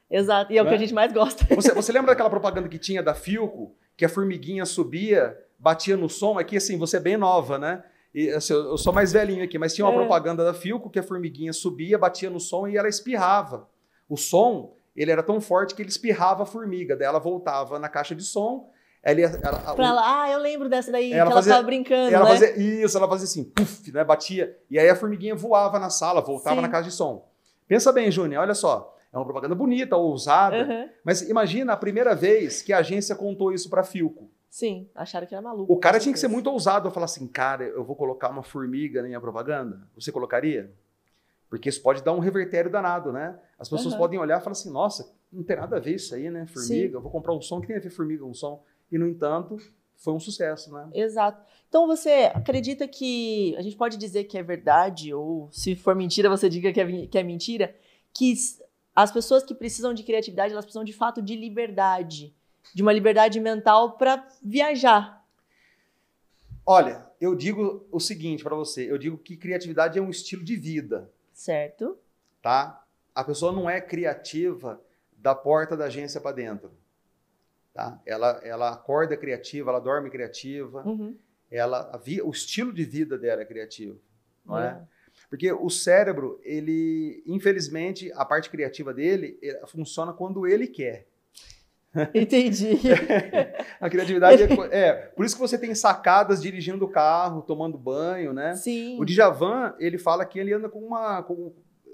Exato. E é o que a gente mais gosta. Você lembra daquela propaganda que tinha da Philco, que a formiguinha subia, batia no som? Aqui, assim, você é bem nova, né? E, assim, eu sou mais velhinho aqui, mas tinha uma propaganda da Philco que a formiguinha subia, batia no som e ela espirrava. O som, ele era tão forte que ele espirrava a formiga. Daí ela voltava na caixa de som. Eu lembro dessa daí, que ela tava brincando, ela né? Ela fazia assim, puff, né? Batia. E aí a formiguinha voava na sala, voltava na caixa de som. Pensa bem, Júnior, olha só. É uma propaganda bonita, ousada. Mas imagina a primeira vez que a agência contou isso para a Philco. Sim, acharam que era maluco. O cara tinha que ser muito ousado. Eu falar assim, cara, eu vou colocar uma formiga na minha propaganda. Você colocaria? Porque isso pode dar um revertério danado, né? As pessoas podem olhar e falar assim, nossa, não tem nada a ver isso aí, né? Formiga, eu vou comprar um som que tem a ver formiga, um som. E, no entanto, foi um sucesso, né? Exato. Então, você acredita que a gente pode dizer que é verdade, ou se for mentira, você diga que é mentira, que as pessoas que precisam de criatividade, elas precisam, de fato, de liberdade, de uma liberdade mental para viajar? Olha, eu digo o seguinte para você, eu digo que criatividade é um estilo de vida. Certo. Tá? a pessoa não é criativa da porta da agência para dentro. Tá? Ela acorda criativa, ela dorme criativa, o estilo de vida dela é criativo. Não é? Porque o cérebro, ele, infelizmente, a parte criativa dele funciona quando ele quer. Entendi. A criatividade por isso que você tem sacadas dirigindo o carro, tomando banho, né? Sim. O Djavan, ele fala que ele anda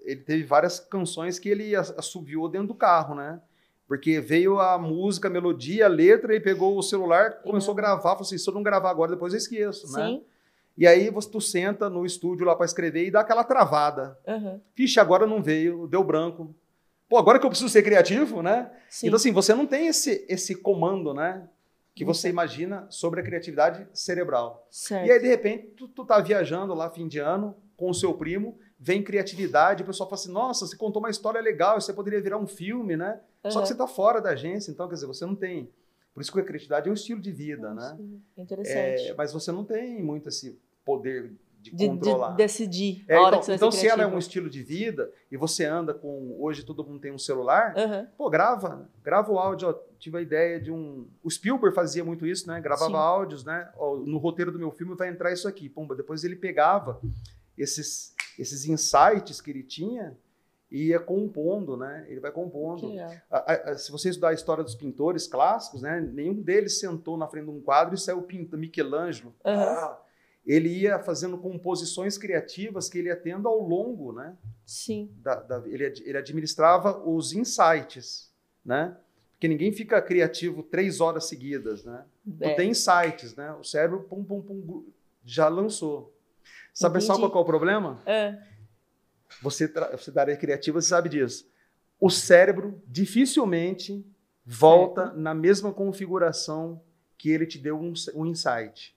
ele teve várias canções que ele assoviou dentro do carro, né? Porque veio a música, a melodia, a letra, e pegou o celular, começou a gravar, falou assim, se eu não gravar agora, depois eu esqueço, né? Sim. E aí tu senta no estúdio lá para escrever e dá aquela travada. Vixe, agora não veio, deu branco. Pô, agora que eu preciso ser criativo, né? Sim. Então, assim, você não tem esse comando, né? Que você imagina sobre a criatividade cerebral. Certo. E aí, de repente, tu tá viajando lá, fim de ano, com o seu primo, vem criatividade, o pessoal fala assim, nossa, você contou uma história legal, você poderia virar um filme, né? Só que você tá fora da agência, então, quer dizer, você não tem... Por isso que a criatividade é um estilo de vida, né? Interessante. Mas você não tem muito esse poder de controlar. De decidir a hora que você vai ser então se ela é criativo. um estilo de vida e você anda com... Hoje todo mundo tem um celular, pô, grava o áudio. Ó, tive a ideia de um... O Spielberg fazia muito isso, né? Gravava áudios, né? Ó, no roteiro do meu filme vai entrar isso aqui. Pumba, depois ele pegava esses insights que ele tinha e ia compondo, né? Ele vai compondo. Se você estudar a história dos pintores clássicos, né? Nenhum deles sentou na frente de um quadro e saiu pintando. Michelangelo. Ele ia fazendo composições criativas que ele ia tendo ao longo, né? Sim. Ele administrava os insights, né? Porque ninguém fica criativo 3 horas seguidas, né? Tu tem insights, né? O cérebro, pum, pum, pum, já lançou. Sabe só qual é o problema? Você da área criativa, você sabe disso. O cérebro dificilmente volta na mesma configuração que ele te deu um insight.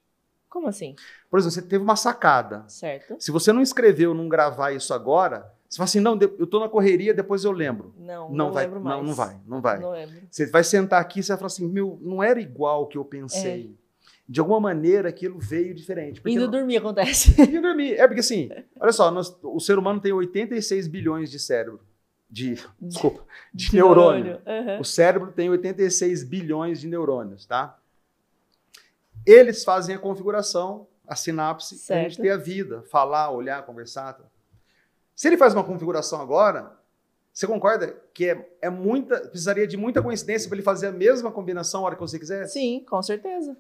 Como assim? Por exemplo, você teve uma sacada. Certo. Se você não escreveu, não gravar isso agora, você fala assim, não, eu tô na correria, depois eu lembro. Não vai, lembro mais. Não vai. Não lembro. Você vai sentar aqui e você vai falar assim, não era igual o que eu pensei. De alguma maneira, aquilo veio diferente. Indo dormir acontece. Indo dormir. É porque assim, olha só, o ser humano tem 86 bilhões de cérebro. De neurônio. O cérebro tem 86 bilhões de neurônios, tá? Eles fazem a configuração, a sinapse, para a gente ter a vida, falar, olhar, conversar. Tá? Se ele faz uma configuração agora, você concorda que precisaria de muita coincidência para ele fazer a mesma combinação a hora que você quiser? Sim, com certeza.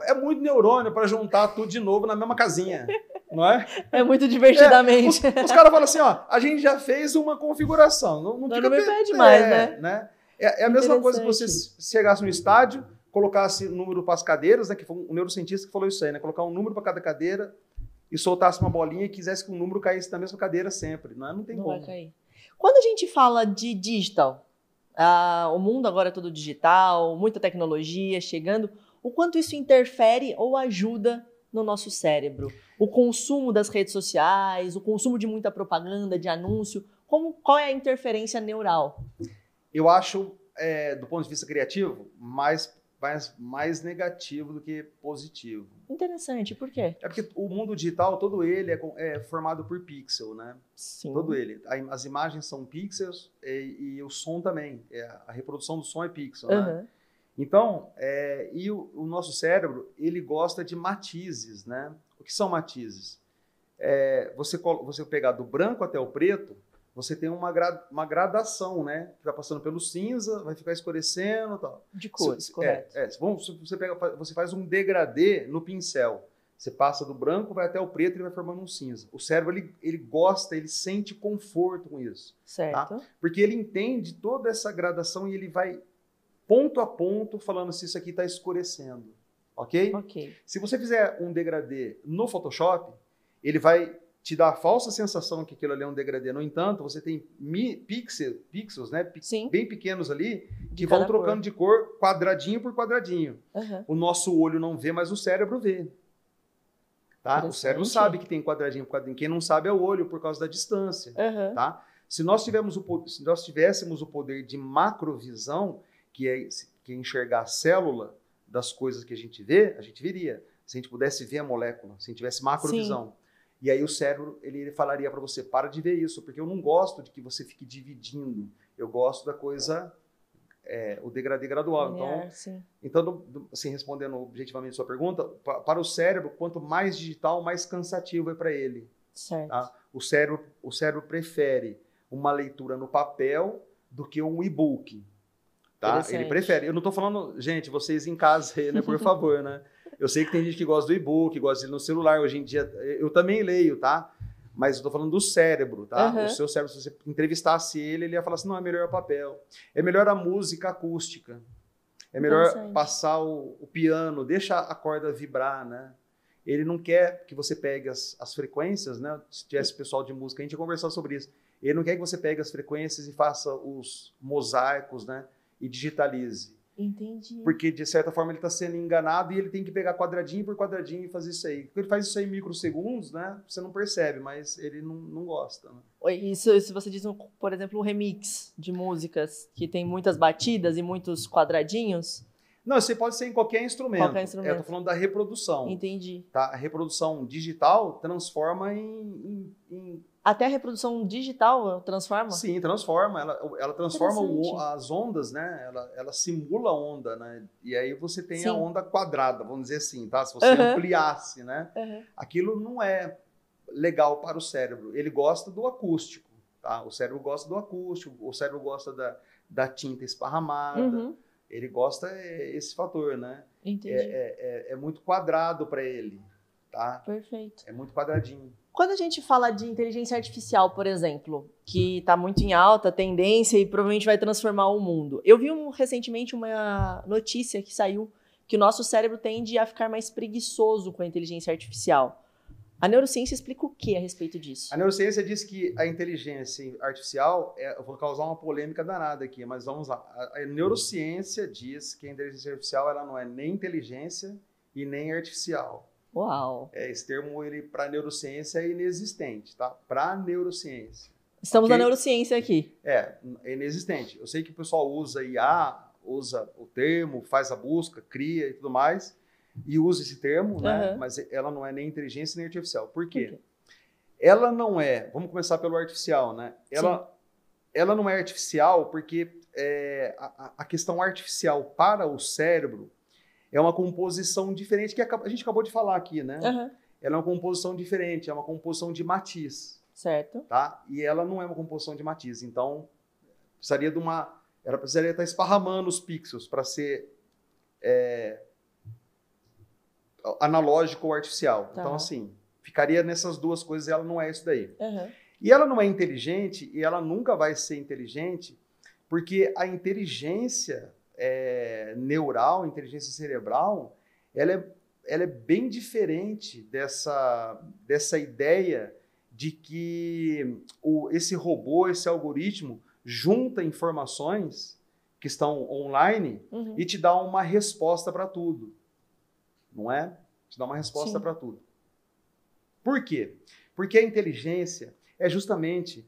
É muito neurônio para juntar tudo de novo na mesma casinha, não é? É muito divertidamente. Os caras falam assim, ó, a gente já fez uma configuração. Não me pede mais, né? É a mesma coisa que você chegasse no estádio, colocasse número para as cadeiras, né? Que foi um neurocientista que falou isso aí, né? Colocar um número para cada cadeira e soltasse uma bolinha e quisesse que o número caísse na mesma cadeira sempre. Não tem como. Vai cair. Quando a gente fala de digital, o mundo agora é todo digital, muita tecnologia chegando, o quanto isso interfere ou ajuda no nosso cérebro? O consumo das redes sociais, o consumo de muita propaganda, de anúncio, qual é a interferência neural? Eu acho, do ponto de vista criativo, mais negativo do que positivo. Interessante, por quê? É porque o mundo digital, todo ele é formado por pixel, né? Sim. Todo ele. As imagens são pixels e o som também. A reprodução do som é pixel, né? Então, e o nosso cérebro, ele gosta de matizes, né? O que são matizes? Você pegar do branco até o preto, você tem uma gradação, né? Que vai passando pelo cinza, vai ficar escurecendo e tal. De cores, correto. Você faz um degradê no pincel. Você passa do branco, vai até o preto e ele vai formando um cinza. O cérebro, ele gosta, ele sente conforto com isso. Certo. Tá? Porque ele entende toda essa gradação e ele vai ponto a ponto falando se isso aqui está escurecendo. Ok? Ok. Se você fizer um degradê no Photoshop, ele vai te dá a falsa sensação que aquilo ali é um degradê. No entanto, você tem pixels, né? Bem pequenos ali, que vão trocando de cor quadradinho por quadradinho. O nosso olho não vê, mas o cérebro vê. Tá? O cérebro sabe que tem quadradinho por quadradinho. Quem não sabe é o olho, por causa da distância. Tá? Se nós tivéssemos o poder de macrovisão, que é enxergar a célula das coisas que a gente vê, a gente veria. Se a gente pudesse ver a molécula, se a gente tivesse macrovisão. E aí o cérebro, ele falaria para você, para de ver isso, porque eu não gosto de que você fique dividindo. Eu gosto da coisa, o degradê gradual. Linear, sim. Então, assim, respondendo objetivamente a sua pergunta, para o cérebro, quanto mais digital, mais cansativo é para ele. Certo. Tá? O cérebro prefere uma leitura no papel do que um e-book. Tá? Ele prefere. Eu não estou falando, gente, vocês em casa, né, por favor, né? Eu sei que tem gente que gosta do e-book, gosta de ir no celular. Hoje em dia, eu também leio, tá? Mas eu estou falando do cérebro, tá? O seu cérebro, se você entrevistasse ele ia falar assim, não, é melhor o papel. É melhor a música acústica. É melhor passar o piano, deixa a corda vibrar, né? Ele não quer que você pegue as frequências, né? Se tivesse pessoal de música, a gente ia conversar sobre isso. Ele não quer que você pegue as frequências e faça os mosaicos, né? E digitalize. Entendi. Porque, de certa forma, ele está sendo enganado e ele tem que pegar quadradinho por quadradinho e fazer isso aí. Porque ele faz isso aí em microsegundos, né? Você não percebe, mas ele não gosta. Né? Isso, se você diz, por exemplo, um remix de músicas que tem muitas batidas e muitos quadradinhos... Não, você pode ser em qualquer instrumento. Qualquer instrumento. Eu tô falando da reprodução. Entendi. Tá? A reprodução digital transforma Até a reprodução digital transforma? Sim, transforma. Ela transforma as ondas, né? Ela simula a onda, né? E aí você tem a onda quadrada, vamos dizer assim, tá? Se você ampliasse, né? Aquilo não é legal para o cérebro. Ele gosta do acústico, tá? O cérebro gosta do acústico, o cérebro gosta da tinta esparramada. Ele gosta esse fator, né? Entendi. É muito quadrado para ele, tá? Perfeito. É muito quadradinho. Quando a gente fala de inteligência artificial, por exemplo, que está muito em alta tendência e provavelmente vai transformar o mundo. Eu vi recentemente uma notícia que saiu que o nosso cérebro tende a ficar mais preguiçoso com a inteligência artificial. A neurociência explica o que a respeito disso? A neurociência diz que a inteligência artificial, eu vou causar uma polêmica danada aqui, mas vamos lá. A neurociência diz que a inteligência artificial ela não é nem inteligência e nem artificial. Uau! Esse termo, para neurociência, é inexistente, tá? Para neurociência. Estamos na neurociência aqui. É inexistente. Eu sei que o pessoal usa IA, usa o termo, faz a busca, cria e tudo mais, e usa esse termo, né? Mas ela não é nem inteligência nem artificial. Por quê? Ela não é... Vamos começar pelo artificial, né? Ela não é artificial porque a questão artificial para o cérebro é uma composição diferente, que a gente acabou de falar aqui, né? Ela é uma composição diferente, é uma composição de matiz. Certo. Tá? E ela não é uma composição de matiz. Então, ela precisaria estar esparramando os pixels para ser analógico ou artificial. Tá. Então, assim, ficaria nessas duas coisas e ela não é isso daí. E ela não é inteligente e ela nunca vai ser inteligente porque a inteligência... neural, inteligência cerebral, ela é bem diferente dessa ideia de que esse robô, esse algoritmo, junta informações que estão online e te dá uma resposta para tudo. Não é? Te dá uma resposta para tudo. Por quê? Porque a inteligência é justamente...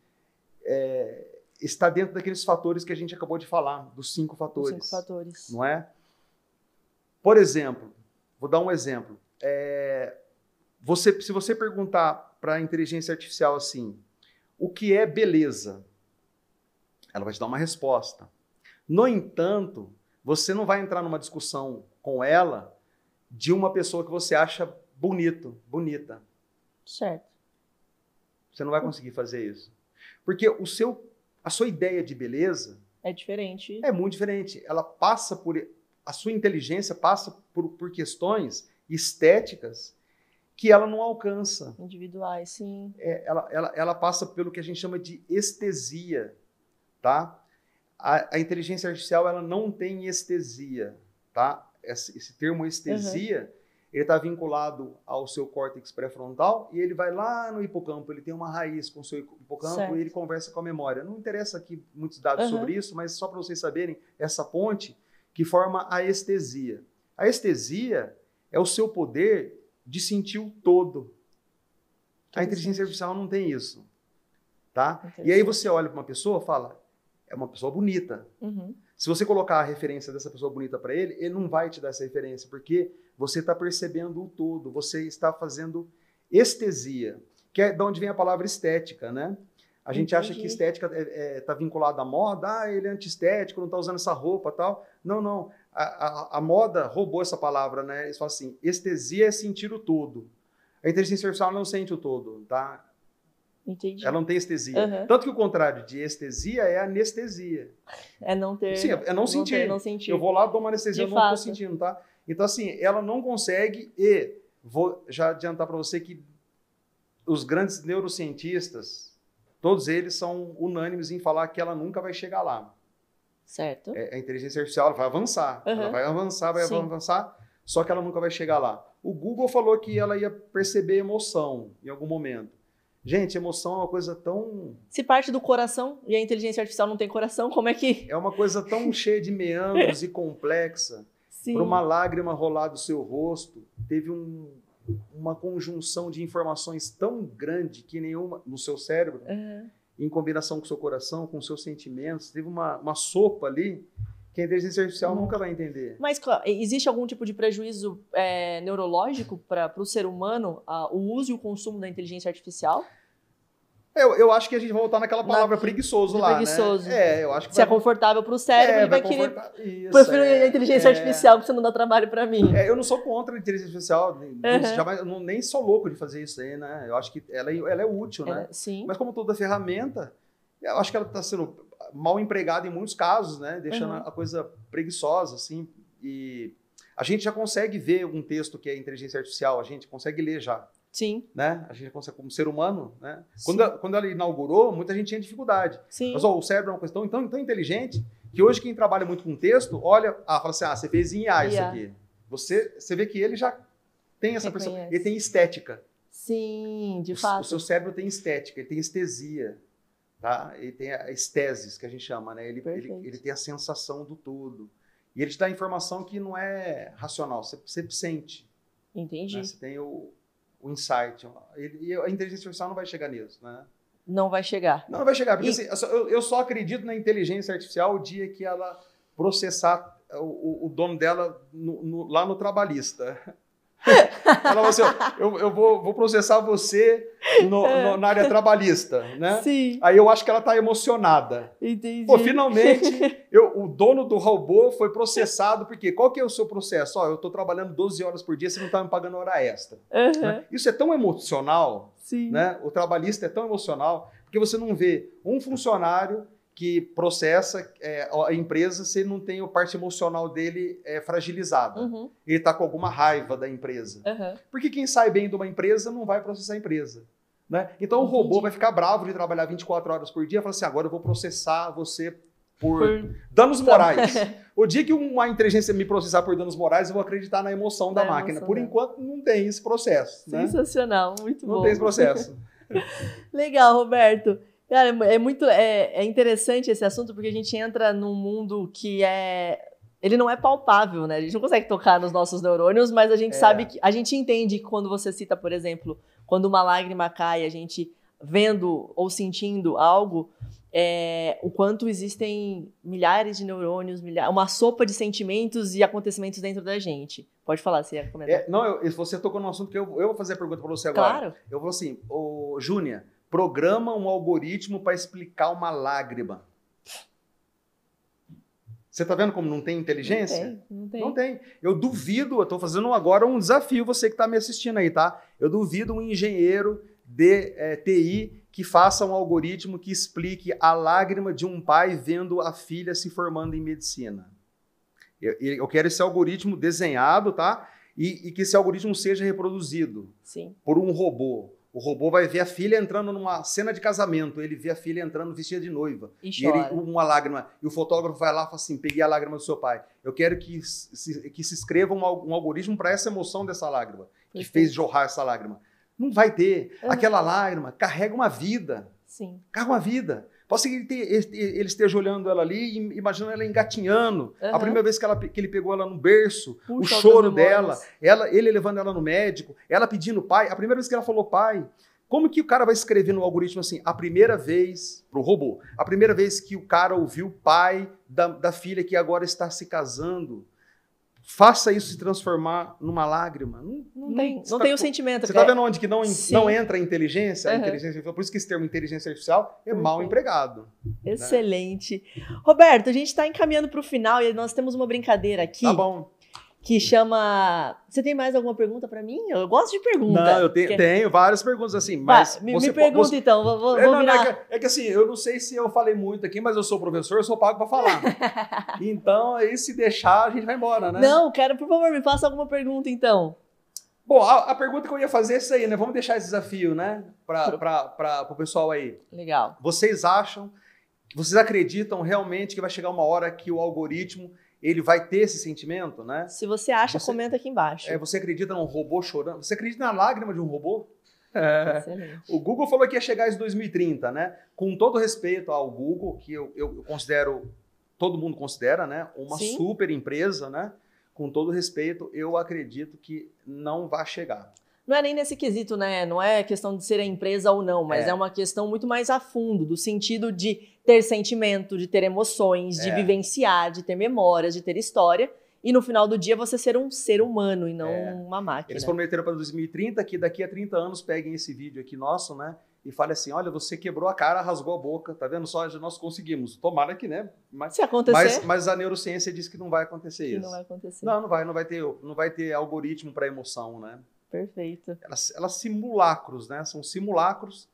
está dentro daqueles fatores que a gente acabou de falar, dos 5 fatores. 5 fatores. Não é? Por exemplo, vou dar um exemplo. Se você perguntar para a inteligência artificial assim, o que é beleza? Ela vai te dar uma resposta. No entanto, você não vai entrar numa discussão com ela de uma pessoa que você acha bonita. Certo. Você não vai conseguir fazer isso. Porque a sua ideia de beleza é diferente. É muito diferente. A sua inteligência passa por questões estéticas que ela não alcança. Individuais, sim. Ela passa pelo que a gente chama de estesia, tá? A inteligência artificial ela não tem estesia, tá? Esse termo estesia, ele está vinculado ao seu córtex pré-frontal e ele vai lá no hipocampo, ele tem uma raiz com o seu hipocampo e ele conversa com a memória. Não interessa aqui muitos dados sobre isso, mas só para vocês saberem, essa ponte que forma a estesia. A estesia é o seu poder de sentir o todo. A inteligência artificial não tem isso, tá? E aí você olha para uma pessoa e fala, é uma pessoa bonita. Se você colocar a referência dessa pessoa bonita para ele não vai te dar essa referência, porque você está percebendo o todo, você está fazendo estesia. que é de onde vem a palavra estética, né? A gente acha que estética está vinculada à moda, ele é antiestético, não está usando essa roupa e tal. Não, não. A moda roubou essa palavra, né? Eles falam assim, estesia é sentir o todo. A inteligência artificial não sente o todo, tá? Entendi. Ela não tem estesia. Tanto que o contrário de estesia é anestesia. É não ter... Sim, é não sentir. Não sentir. Eu vou lá, dou uma anestesia, eu não estou sentindo, tá? Então, assim, ela não consegue e vou já adiantar para você que os grandes neurocientistas, todos eles são unânimes em falar que ela nunca vai chegar lá. Certo. A inteligência artificial ela vai avançar. Ela vai avançar, vai avançar, só que ela nunca vai chegar lá. O Google falou que ela ia perceber emoção em algum momento. Gente, emoção é uma coisa tão... Se parte do coração e a inteligência artificial não tem coração, como é que... É uma coisa tão cheia de meandros e complexa. Para uma lágrima rolar do seu rosto, teve uma conjunção de informações tão grande que nenhuma no seu cérebro, em combinação com o seu coração, com os seus sentimentos, teve uma sopa ali que a inteligência artificial nunca vai entender. Mas existe algum tipo de prejuízo neurológico para o ser humano, o uso e o consumo da inteligência artificial? Eu acho que a gente vai voltar naquela palavra preguiçoso lá, preguiçoso. né? Eu acho que se é confortável para o cérebro, ele vai querer... Isso, prefiro a inteligência artificial, porque você não dá trabalho para mim. Eu não sou contra a inteligência artificial, nem sou louco de fazer isso aí, né? Eu acho que ela é útil, né? Sim. Mas como toda ferramenta, eu acho que ela está sendo mal empregada em muitos casos, né? Deixando a coisa preguiçosa, assim. E a gente já consegue ver um texto que é inteligência artificial, a gente consegue ler já. Sim. Né? A gente consegue, como ser humano, né? Quando ela inaugurou, muita gente tinha dificuldade. Sim. Mas o cérebro é uma coisa tão inteligente que hoje quem trabalha muito com texto, olha, fala assim, você fez em IA isso aqui. Você vê que ele já tem essa pessoa, ele tem estética. Sim, de fato. O seu cérebro tem estética, ele tem estesia, tá? Ele tem a estesis, que a gente chama, né? Ele tem a sensação do todo. E ele te dá informação que não é racional, você sente. Entendi. Né? Você tem o insight. E a inteligência artificial não vai chegar nisso, né? Não vai chegar. Não vai chegar, porque assim, eu só acredito na inteligência artificial o dia que ela processar o dono dela lá no trabalhista. Ela falou assim, eu vou processar você na área trabalhista, né? Sim. Aí eu acho que ela está emocionada. Entendi. Pô, finalmente, o dono do robô foi processado, porque qual que é o seu processo? Eu estou trabalhando 12 horas por dia, você não está me pagando hora extra. Né? Isso é tão emocional, né? O trabalhista é tão emocional, porque você não vê um funcionário que processa a empresa se ele não tem a parte emocional dele fragilizada. Ele está com alguma raiva da empresa. Porque quem sai bem de uma empresa não vai processar a empresa. Né? Então o robô vai ficar bravo de trabalhar 24 horas por dia e falar assim, agora eu vou processar você por danos morais. O dia que uma inteligência me processar por danos morais, eu vou acreditar na emoção da máquina. Por enquanto não tem esse processo. Sensacional, né? Muito bom. Não tem esse processo. Legal, Roberto. Cara, é interessante esse assunto, porque a gente entra num mundo que ele não é palpável, né? A gente não consegue tocar nos nossos neurônios, mas a gente sabe que a gente entende que quando você cita, por exemplo, quando uma lágrima cai, a gente vendo ou sentindo algo, o quanto existem milhares de neurônios, uma sopa de sentimentos e acontecimentos dentro da gente. Pode falar, você ia comentar. Você tocou num assunto que eu vou fazer a pergunta para você agora. Claro. Eu vou assim, Júnia, programa um algoritmo para explicar uma lágrima. Você está vendo como não tem inteligência? Não tem. Eu duvido, eu estou fazendo agora um desafio, você que está me assistindo aí, tá? Eu duvido um engenheiro de TI que faça um algoritmo que explique a lágrima de um pai vendo a filha se formando em medicina. Eu quero esse algoritmo desenhado, tá? E que esse algoritmo seja reproduzido por um robô. O robô vai ver a filha entrando numa cena de casamento, ele vê a filha entrando vestida de noiva. E uma lágrima. E o fotógrafo vai lá e fala assim, peguei a lágrima do seu pai. Eu quero que se escreva um algoritmo para essa emoção dessa lágrima, que fez jorrar essa lágrima. Não vai ter. Aquela lágrima carrega uma vida. Carrega uma vida. Pode ser que ele esteja olhando ela ali e imaginando ela engatinhando. A primeira vez que ele pegou ela no berço, o choro dela, ele levando ela no médico, ela pedindo pai. A primeira vez que ela falou pai, como que o cara vai escrever no algoritmo assim? A primeira vez, pro robô, a primeira vez que o cara ouviu o pai da filha que agora está se casando. faça isso se transformar numa lágrima. Não tem o sentimento. Você está vendo onde que não entra a inteligência? Uhum. A inteligência artificial, por isso que esse termo inteligência artificial é mal empregado. Excelente. Né? Roberto, a gente está encaminhando para o final e nós temos uma brincadeira aqui. Tá bom. Que chama... Você tem mais alguma pergunta para mim? Eu gosto de pergunta. Não, eu tenho várias perguntas assim, mas... me pergunta então, vou virar... É que assim, eu não sei se eu falei muito aqui, mas eu sou professor, eu sou pago para falar. Então, aí se deixar, a gente vai embora, né? Não, por favor, me faça alguma pergunta então. Bom, a pergunta que eu ia fazer é isso aí, né? Vamos deixar esse desafio, né? Para o pessoal aí. Legal. Vocês acreditam realmente que vai chegar uma hora que o algoritmo ele vai ter esse sentimento, né? Se você acha, comenta aqui embaixo. Você acredita num robô chorando? Você acredita na lágrima de um robô? Excelente. O Google falou que ia chegar em 2030, né? Com todo respeito ao Google, que eu considero, todo mundo considera, né? Uma super empresa, né? Com todo respeito, eu acredito que não vai chegar. Não é nem nesse quesito, né? Não é questão de ser a empresa ou não, mas é uma questão muito mais a fundo, do sentido de ter sentimento, de ter emoções, de vivenciar, de ter memórias, de ter história. E no final do dia você ser um ser humano e não uma máquina. Eles prometeram para 2030 que daqui a 30 anos peguem esse vídeo aqui nosso, né? E falem assim, olha, você quebrou a cara, rasgou a boca, tá vendo só? Nós conseguimos. Tomara que, né? Se acontecer... Mas a neurociência diz que não vai acontecer isso. Não vai acontecer. Não vai ter algoritmo para emoção, né? Perfeito. Elas simulacros, né? São simulacros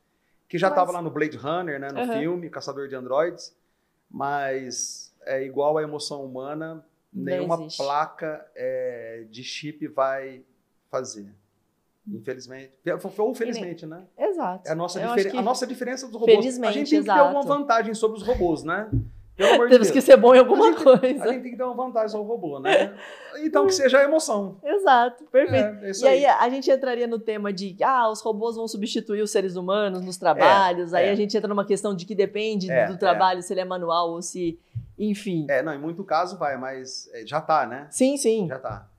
que já estava lá no Blade Runner, né? No filme, Caçador de Androides. Mas é igual à emoção humana, nenhuma placa de chip vai fazer. Infelizmente. Ou felizmente, né? Exato. É a nossa diferença dos robôs. Felizmente, a gente tem que ter alguma vantagem sobre os robôs, né? Pelo amor de Temos Deus. que ser bom em alguma coisa. A gente tem que dar uma vantagem ao robô, né? Então que seja a emoção. Exato, perfeito. É aí a gente entraria no tema de os robôs vão substituir os seres humanos nos trabalhos. Aí a gente entra numa questão de que depende do trabalho, se ele é manual ou se... Enfim. Não, em muito caso vai, mas já tá, né? Sim, sim. Já tá.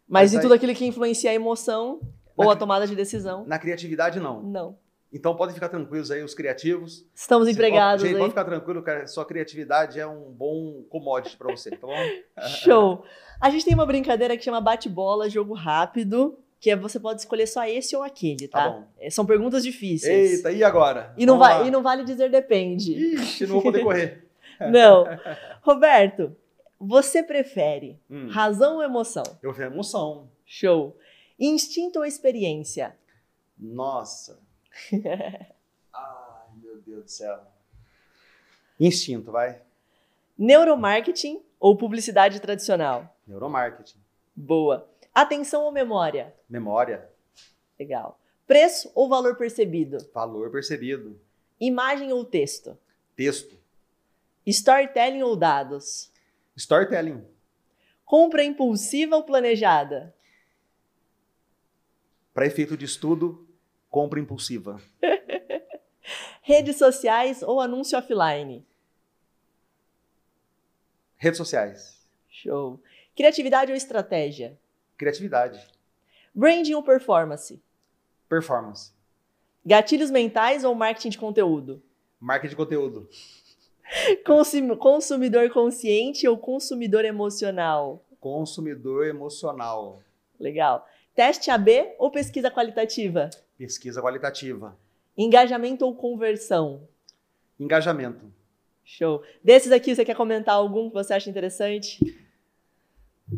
Mas em tudo aquilo que influencia a emoção ou a tomada de decisão. Na criatividade, não. Não. Então podem ficar tranquilos aí, os criativos. Estamos empregados aí. Pode ficar tranquilo, cara. Sua criatividade é um bom commodity para você, tá bom? Show! A gente tem uma brincadeira que chama bate-bola, jogo rápido, que você pode escolher só esse ou aquele, tá? Tá bom. São perguntas difíceis. Eita, e agora? E não vale dizer depende. Ixi, não vou poder correr. Não. Roberto, você prefere razão ou emoção? Eu tenho emoção. Show. Instinto ou experiência? Nossa. Ai, meu Deus do céu. Instinto, vai. Neuromarketing ou publicidade tradicional? Neuromarketing. Boa. Atenção ou memória? Memória. Legal. Preço ou valor percebido? Valor percebido. Imagem ou texto? Texto. Storytelling ou dados? Storytelling. Compra impulsiva ou planejada? Para efeito de estudo, compra impulsiva. Redes sociais ou anúncio offline? Redes sociais. Show. Criatividade ou estratégia? Criatividade. Branding ou performance? Performance. Gatilhos mentais ou marketing de conteúdo? Marketing de conteúdo. Consumidor consciente ou consumidor emocional? Consumidor emocional. Legal. Teste AB ou pesquisa qualitativa? Pesquisa qualitativa. Engajamento ou conversão? Engajamento. Show. Desses aqui, você quer comentar algum que você acha interessante?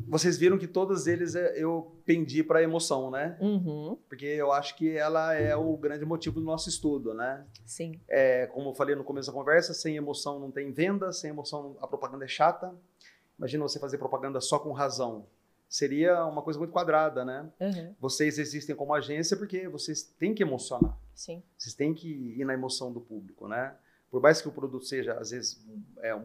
Vocês viram que todos eles eu pendi para emoção, né? Uhum. Porque eu acho que ela é o grande motivo do nosso estudo, né? Sim. Como eu falei no começo da conversa, sem emoção não tem venda, sem emoção a propaganda é chata. Imagina você fazer propaganda só com razão. Seria uma coisa muito quadrada, né? Uhum. Vocês existem como agência porque vocês têm que emocionar. Sim. Vocês têm que ir na emoção do público, né? Por mais que o produto seja, às vezes,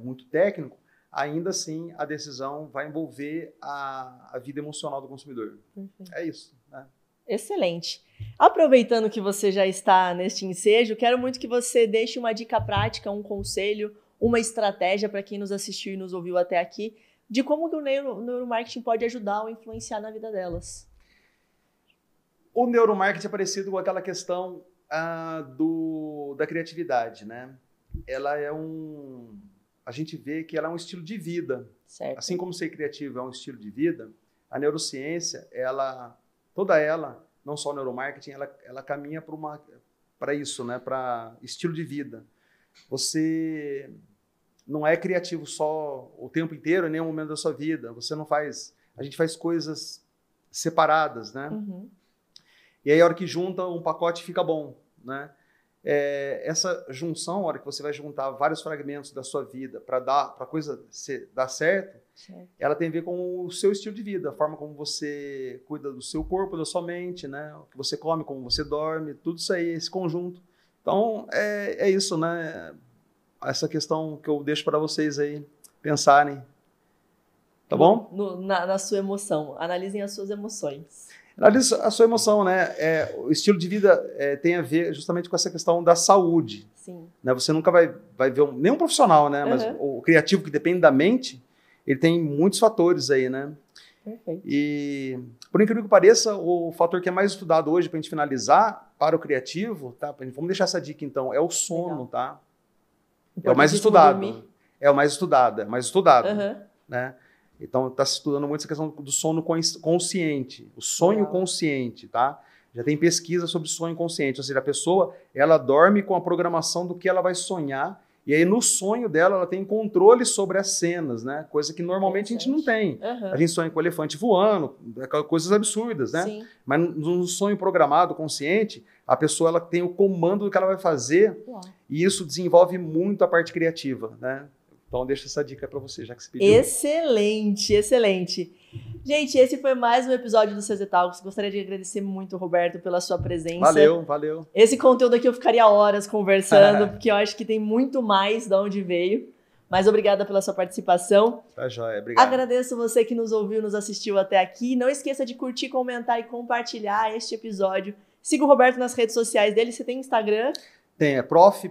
muito técnico, ainda assim a decisão vai envolver a vida emocional do consumidor. Perfeito. É isso, né? Excelente. Aproveitando que você já está neste ensejo, quero muito que você deixe uma dica prática, um conselho, uma estratégia para quem nos assistiu e nos ouviu até aqui, de como que o neuromarketing pode ajudar ou influenciar na vida delas. O neuromarketing é parecido com aquela questão da criatividade, né? Ela a gente vê que ela é um estilo de vida. Certo. Assim como ser criativo é um estilo de vida, A neurociência, toda ela, não só o neuromarketing, ela caminha para isso, né? Para estilo de vida. Você não é criativo só o tempo inteiro, em nenhum momento da sua vida. A gente faz coisas separadas, né? Uhum. E aí a hora que junta, um pacote fica bom, né? Essa junção, a hora que você vai juntar vários fragmentos da sua vida para a coisa dar certo, ela tem a ver com o seu estilo de vida, a forma como você cuida do seu corpo, da sua mente, né? O que você come, como você dorme, tudo isso aí, esse conjunto. Então, é isso, né? Essa questão que eu deixo para vocês aí pensarem. Tá bom? Na sua emoção. Analisem as suas emoções. Analise a sua emoção, né? O estilo de vida tem a ver justamente com essa questão da saúde. Sim. Né? Você nunca vai ver nenhum profissional, né? Mas o criativo que depende da mente, ele tem muitos fatores aí, né? Perfeito. E, por incrível que pareça, o fator que é mais estudado hoje, para a gente finalizar, para o criativo, tá? Vamos deixar essa dica então, é o sono, legal, tá? É o mais estudado. É o mais estudado, né? Então, está se estudando muito essa questão do sono consciente, o sonho consciente, tá? Já tem pesquisa sobre sonho consciente, ou seja, a pessoa, ela dorme com a programação do que ela vai sonhar, e aí no sonho dela, ela tem controle sobre as cenas, né? Coisa que normalmente a gente não tem. A gente sonha com o elefante voando, coisas absurdas, né? Sim. Mas no sonho programado, consciente, a pessoa ela tem o comando do que ela vai fazer, e isso desenvolve muito a parte criativa, né? Então, deixa essa dica para você, já que você pediu. Excelente, excelente. Gente, esse foi mais um episódio do CZ Talks. Gostaria de agradecer muito, Roberto, pela sua presença. Valeu. Esse conteúdo aqui eu ficaria horas conversando, porque eu acho que tem muito mais de onde veio. Mas obrigada pela sua participação. Tá joia, obrigado. Agradeço você que nos ouviu, nos assistiu até aqui. Não esqueça de curtir, comentar e compartilhar este episódio. Siga o Roberto nas redes sociais dele. Você tem Instagram? Tem,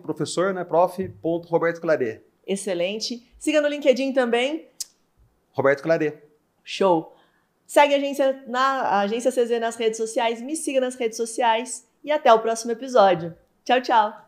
professor, né? prof.robertoclaret. Excelente. Siga no LinkedIn também. Roberto Claret. Show. Segue a Agência CZ nas redes sociais. Me siga nas redes sociais. E até o próximo episódio. Tchau, tchau.